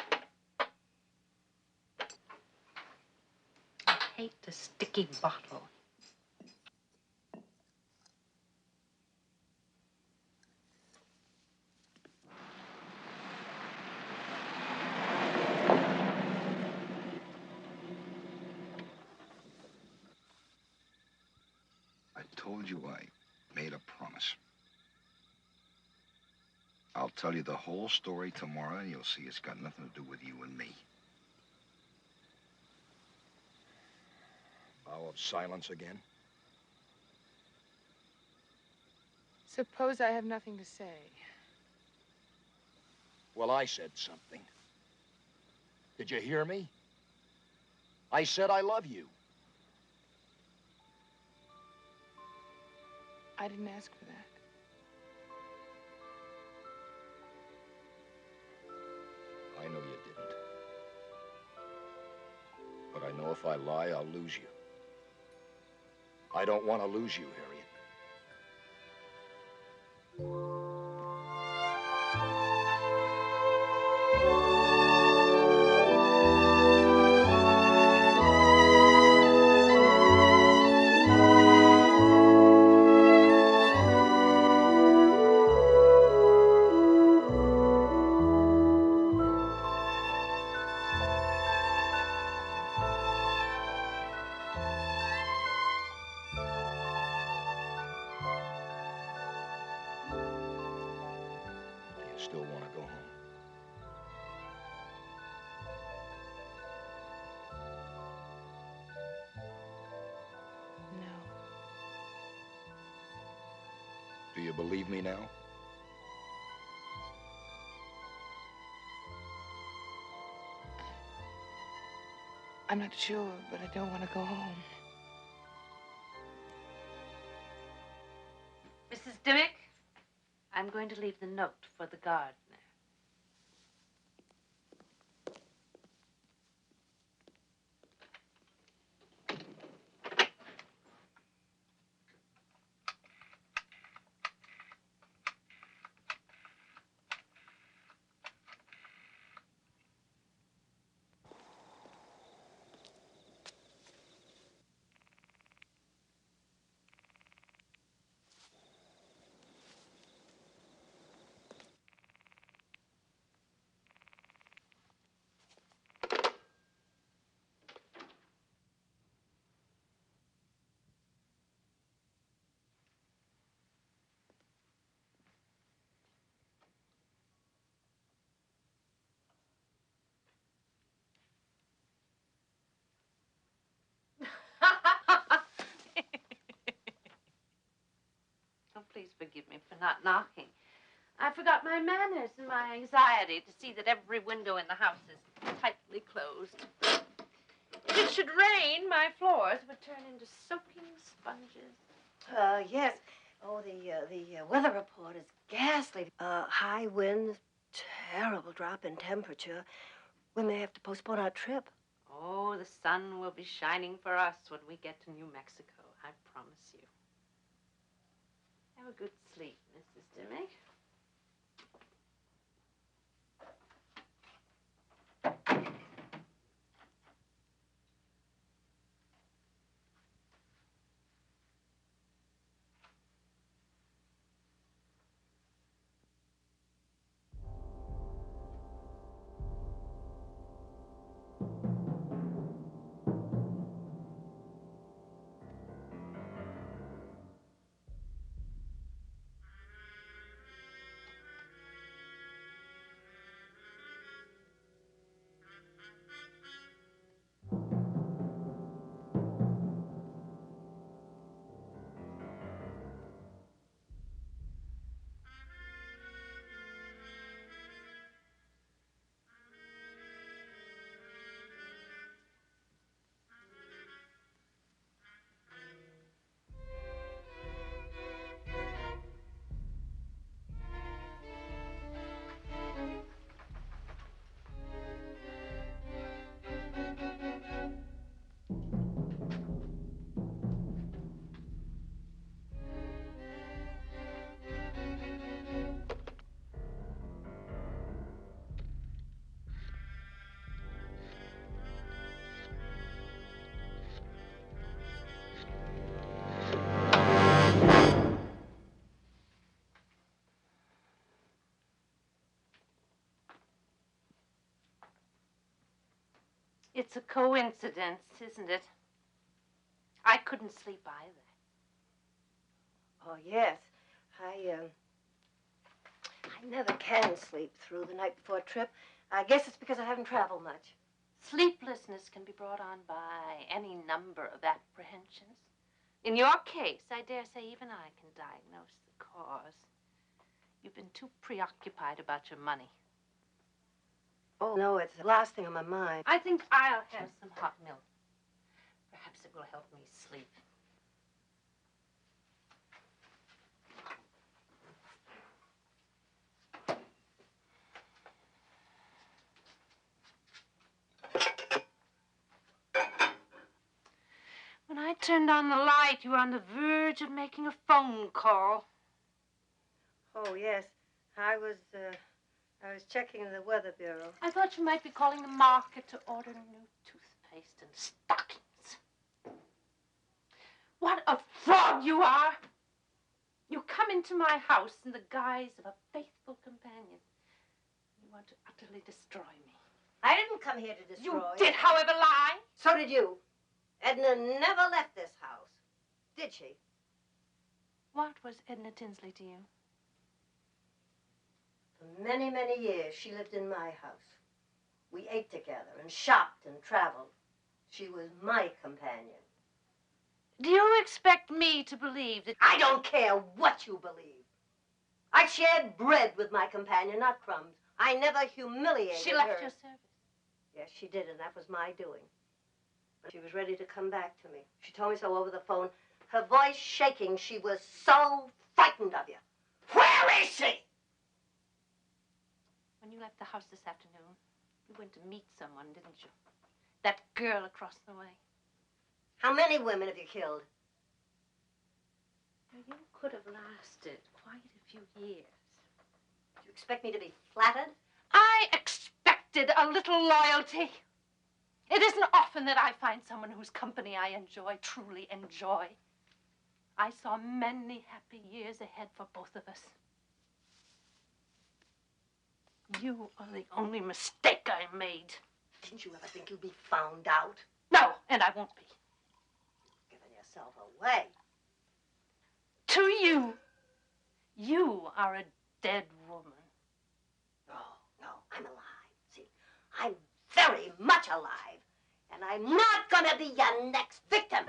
I hate a sticky bottle. I told you I made a promise. I'll tell you the whole story tomorrow, and you'll see it's got nothing to do with you and me. Vow of silence again? Suppose I have nothing to say. Well, I said something. Did you hear me? I said I love you. I didn't ask for that. I know you didn't. But I know if I lie, I'll lose you. I don't want to lose you, Harriet. Do you still want to go home? No. Do you believe me now? I'm not sure, but I don't want to go home. Mrs. Dimmick, I'm going to leave the note for the gardener. Oh, please forgive me for not knocking. I forgot my manners in my anxiety to see that every window in the house is tightly closed. If it should rain, my floors would turn into soaking sponges. Yes. Oh, the weather report is ghastly. High winds, terrible drop in temperature. We may have to postpone our trip. Oh, the sun will be shining for us when we get to New Mexico, I promise you. Have a good sleep, Mrs. Dimmick. It's a coincidence, isn't it? I couldn't sleep either. Oh, yes. I never can sleep through the night before a trip. I guess it's because I haven't traveled much. Sleeplessness can be brought on by any number of apprehensions. In your case, I dare say even I can diagnose the cause. You've been too preoccupied about your money. Oh, no, it's the last thing on my mind. I think I'll have some hot milk. Perhaps it will help me sleep. When I turned on the light, you were on the verge of making a phone call. Oh, yes. I was checking the Weather Bureau. I thought you might be calling the market to order new toothpaste and stockings. What a fraud you are! You come into my house in the guise of a faithful companion. You want to utterly destroy me. I didn't come here to destroy. You did, however, lie. So did you. Edna never left this house. Did she? What was Edna Tinsley to you? For many, many years, she lived in my house. We ate together and shopped and traveled. She was my companion. Do you expect me to believe that... I don't care what you believe. I shared bread with my companion, not crumbs. I never humiliated her. She left your service. Yes, she did, and that was my doing. But she was ready to come back to me. She told me so over the phone. Her voice shaking, she was so frightened of you. Where is she? When you left the house this afternoon, you went to meet someone, didn't you? That girl across the way. How many women have you killed? Well, you could have lasted quite a few years. Do you expect me to be flattered? I expected a little loyalty. It isn't often that I find someone whose company I enjoy, truly enjoy. I saw many happy years ahead for both of us. You are the only mistake I made. Didn't you ever think you'd be found out? No, and I won't be. Giving yourself away. To you, you are a dead woman. No, I'm alive. See, I'm very much alive. And I'm not gonna be your next victim.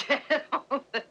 dead all the time.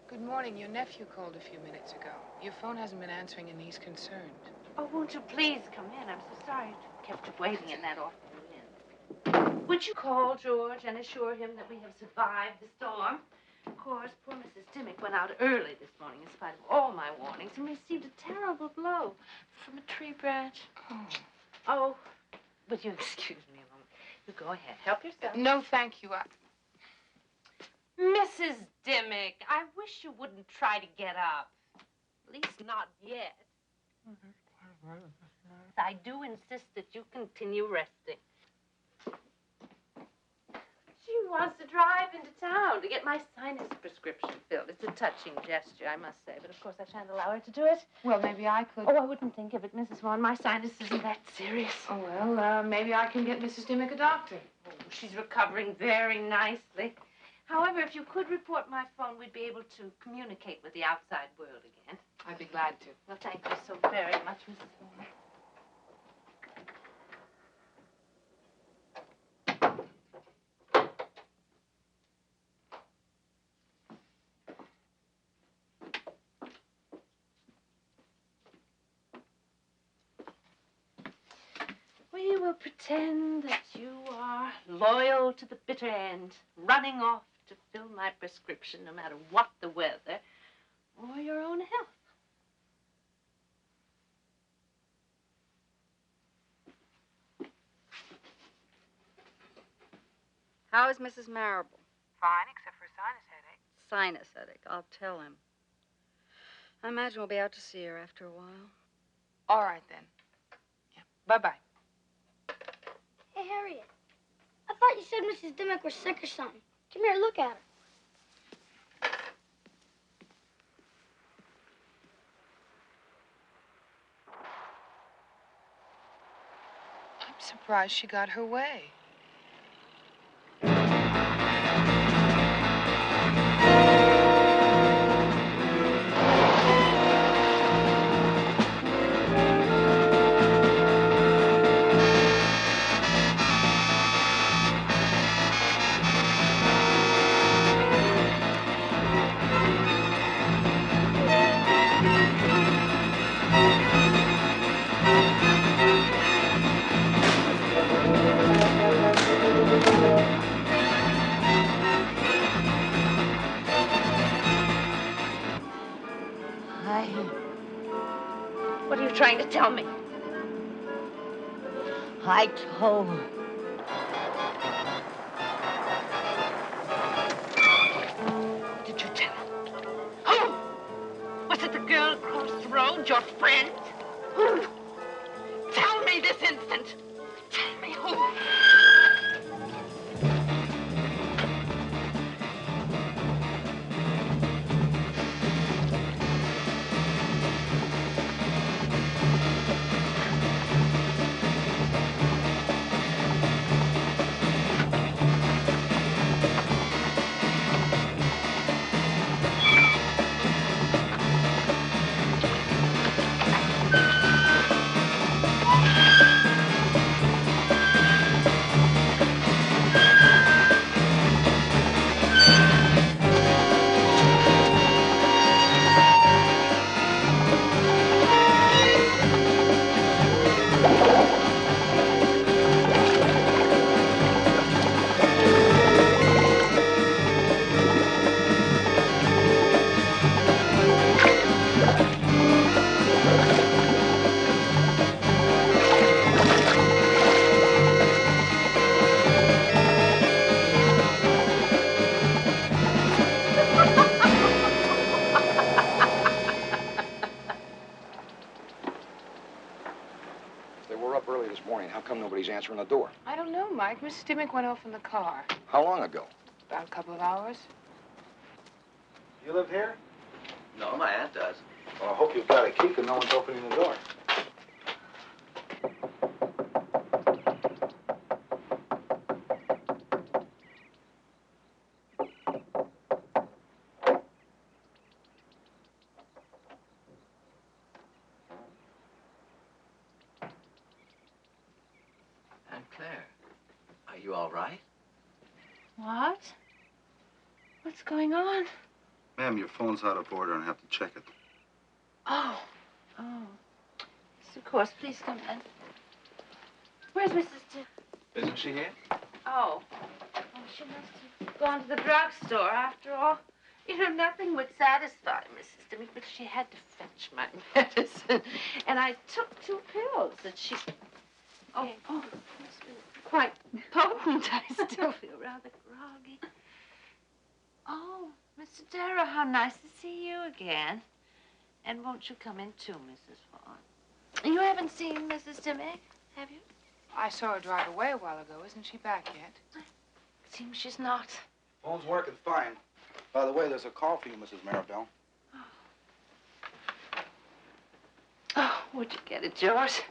Good morning. Your nephew called a few minutes ago. Your phone hasn't been answering and he's concerned. Oh, won't you please come in? I'm so sorry to kept you waiting in that awful wind. Would you call George and assure him that we have survived the storm? Of course, poor Mrs. Dimmick went out early this morning in spite of all my warnings and received a terrible blow from a tree branch. Oh, would you excuse me a moment? You go ahead. Help yourself. No, thank you. Mrs. Dimmick, I wish you wouldn't try to get up. At least not yet. I do insist that you continue resting. She wants to drive into town to get my sinus prescription filled. It's a touching gesture, I must say, but of course I shan't allow her to do it. Well, maybe I could. Oh, I wouldn't think of it, Mrs. Vaughn. My sinus isn't that serious. Oh, well, maybe I can get Mrs. Dimmick a doctor. Oh, she's recovering very nicely. However, if you could report my phone, we'd be able to communicate with the outside world again. I'd be glad to. Well, thank you so very much, Mrs. Vaughn. We will pretend that you are loyal to the bitter end, running off to fill my prescription no matter what the weather or your own health. How is Mrs. Marable? Fine, except for a sinus headache. Sinus headache. I'll tell him. I imagine we'll be out to see her after a while. All right, then. Yeah. Bye-bye. Hey, Harriet. I thought you said Mrs. Dimmick was sick or something. Come here, look at her. I'm surprised she got her way. What are you trying to tell me? I told. What did you tell her? Who? Was it the girl across the road, your friend? Who? Tell me this instant. Tell me who. up early this morning. How come nobody's answering the door? I don't know, Mike. Mrs. Dimmick went off in the car. How long ago? About a couple of hours. You live here? No, my aunt does. Well, I hope you've got a key because no one's opening the door. Aunt Claire, are you all right? What? What's going on? Ma'am, your phone's out of order and I have to check it. Oh. Oh. Yes, of course. Please come in. Where's Mrs. Isn't she here? Oh. Oh, she must have gone to the drugstore after all. You know, nothing would satisfy Mrs. Dimmick, but she had to fetch my medicine. And I took 2 pills that she... Oh, it's been quite potent. I still feel rather groggy. Oh, Mr. Darrow, how nice to see you again. And won't you come in too, Mrs. Vaughn? You haven't seen Mrs. Dimmick, have you? I saw her drive away a while ago. Isn't she back yet? It seems she's not. Phone's working fine. By the way, there's a call for you, Mrs. Maribel. Oh, would you get it, George?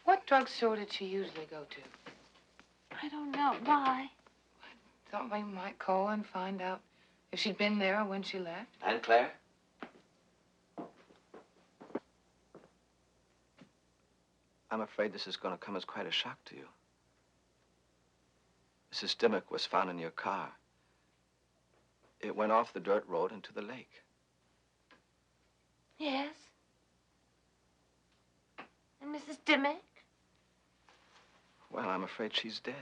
What drugstore did she usually go to? I don't know. Why? Thought we might call and find out if she'd been there or when she left. Aunt Claire? I'm afraid this is going to come as quite a shock to you. Mrs. Dimmock was found in your car. It went off the dirt road into the lake. Yes? And Mrs. Dimmick? Well, I'm afraid she's dead.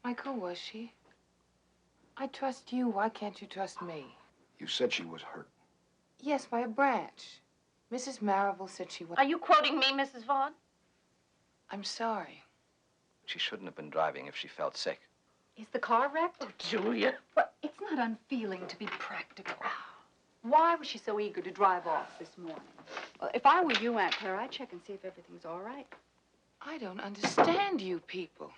Mike, who was she? I trust you. Why can't you trust me? You said she was hurt. Yes, by a branch. Mrs. Maribel said she was... Are you quoting me, Mrs. Vaughn? I'm sorry. She shouldn't have been driving if she felt sick. Is the car wrecked? Oh, Julia. Well, it's not unfeeling to be practical. Why was she so eager to drive off this morning? Well, if I were you, Aunt Claire, I'd check and see if everything's all right. I don't understand you people.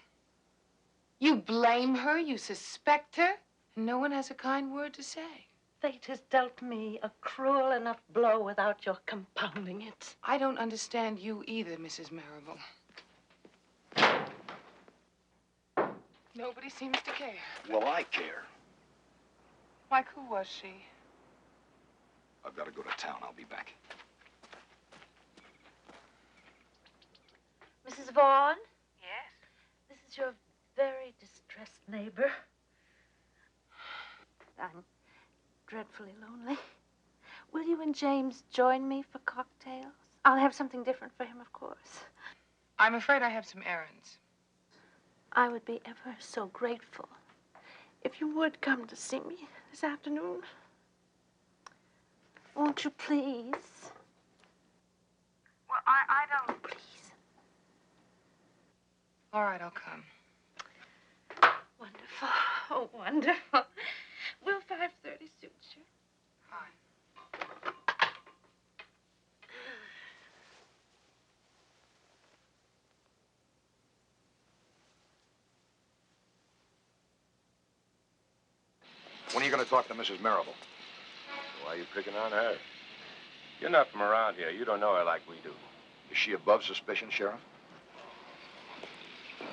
You blame her, you suspect her, and no one has a kind word to say. Fate has dealt me a cruel enough blow without your compounding it. I don't understand you either, Mrs. Maribel. Nobody seems to care. Well, I care. Mike, who was she? I've got to go to town. I'll be back. Mrs. Vaughn? Yes? This is your very distressed neighbor. I'm dreadfully lonely. Will you and James join me for cocktails? I'll have something different for him, of course. I'm afraid I have some errands. I would be ever so grateful if you would come to see me this afternoon. Won't you please? Well, I don't... Please. All right, I'll come. Wonderful. Oh, wonderful. Will 5:30 suit you? Fine. When are you going to talk to Mrs. Maribel? Why are you picking on her? You're not from around here. You don't know her like we do. Is she above suspicion, Sheriff?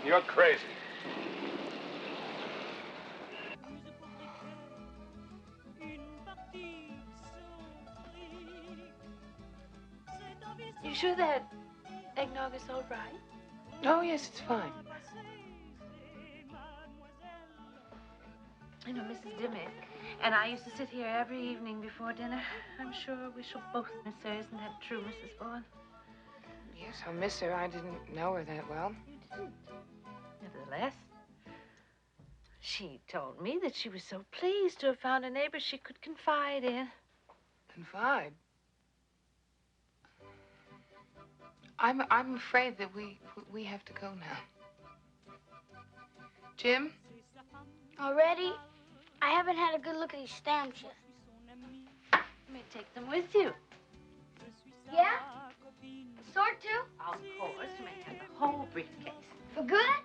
You're crazy. You sure that eggnog is all right? Oh, yes, it's fine. You know, Mrs. Dimmick and I used to sit here every evening before dinner. I'm sure we shall both miss her. Isn't that true, Mrs. Vaughn? Yes, I'll miss her. I didn't know her that well. You didn't. Nevertheless, she told me that she was so pleased to have found a neighbor she could confide in. Confide? I'm afraid that we have to go now. Jim? Already? I haven't had a good look at these stamps yet. You may take them with you. Yeah? A sword too? Of course, you may have the whole briefcase. For good?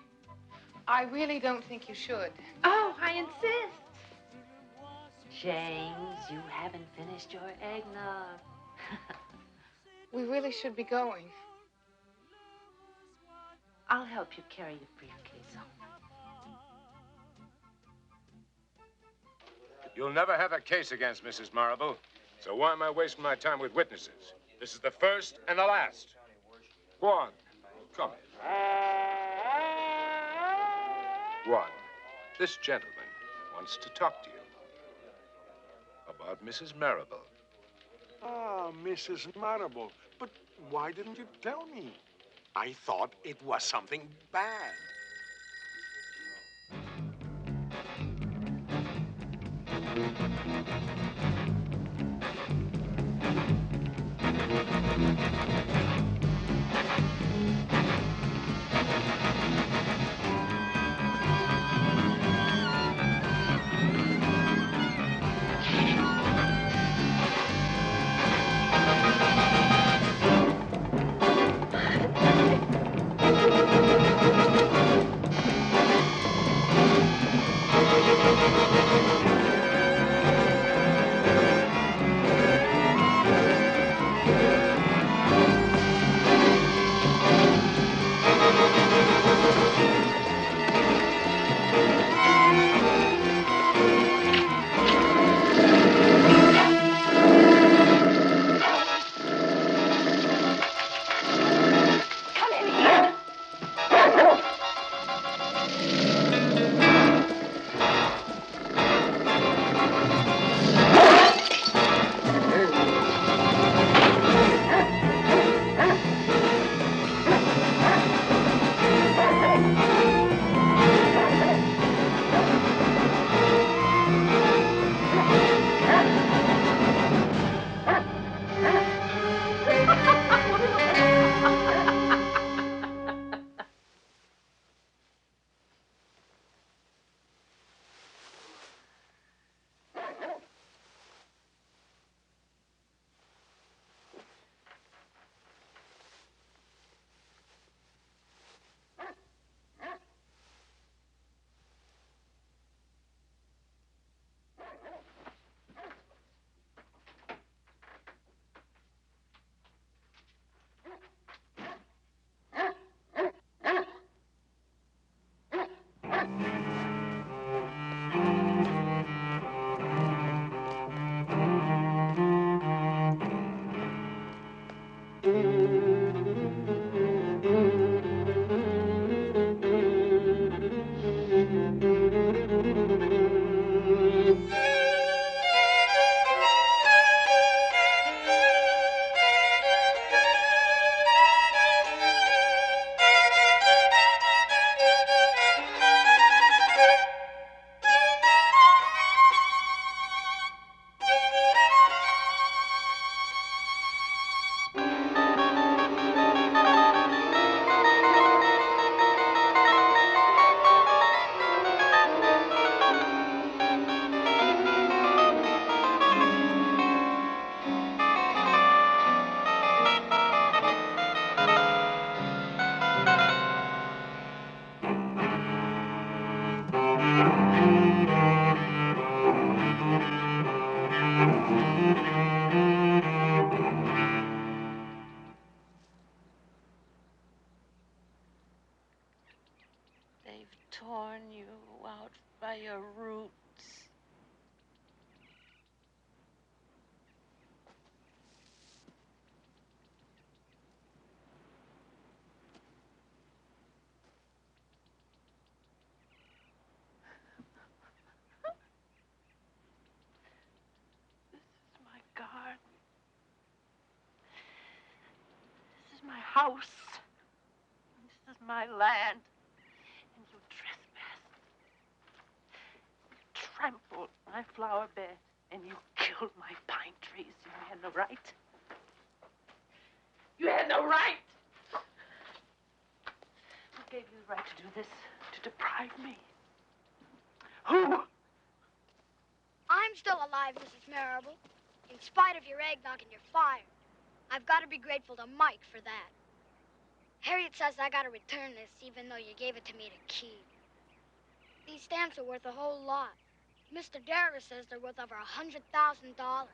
I really don't think you should. Oh, I insist. James, you haven't finished your eggnog. We really should be going. I'll help you carry your briefcase home. You'll never have a case against Mrs. Marable, so why am I wasting my time with witnesses? This is the first and the last. Go on. Come in. One, this gentleman wants to talk to you about Mrs. Marable. Ah, Mrs. Marable. But why didn't you tell me? I thought it was something bad. They've torn you out by your roots. This is my garden. This is my house. This is my land. And you trespassed. You trampled my flower bed. And you killed my pine trees. You had no right. You had no right. Who gave you the right to do this? To deprive me? Who? alive, Mrs. Marable. In spite of your eggnog and your fire. I've got to be grateful to Mike for that. Harriet says I got to return this, even though you gave it to me to keep. These stamps are worth a whole lot. Mr. Darragh says they're worth over $100,000.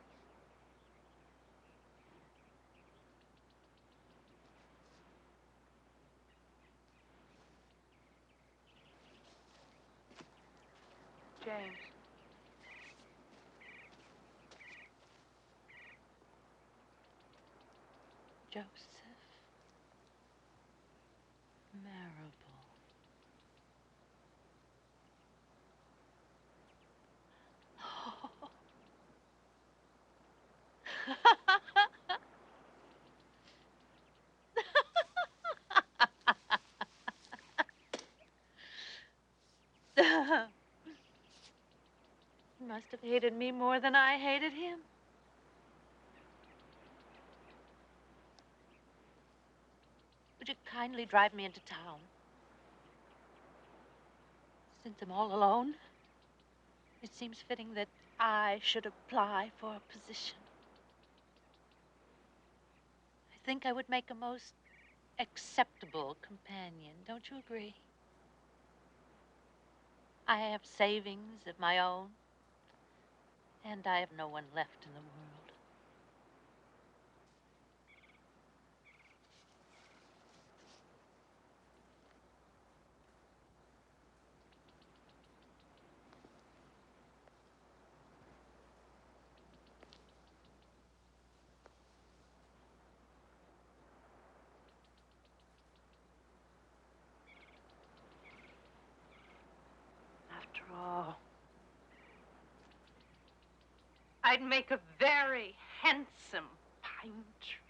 James. Joseph Marable. He must have hated me more than I hated him. Would you kindly drive me into town? Since I'm all alone, it seems fitting that I should apply for a position. I think I would make a most acceptable companion. Don't you agree? I have savings of my own, and I have no one left in the world. After all, I'd make a very handsome pine tree.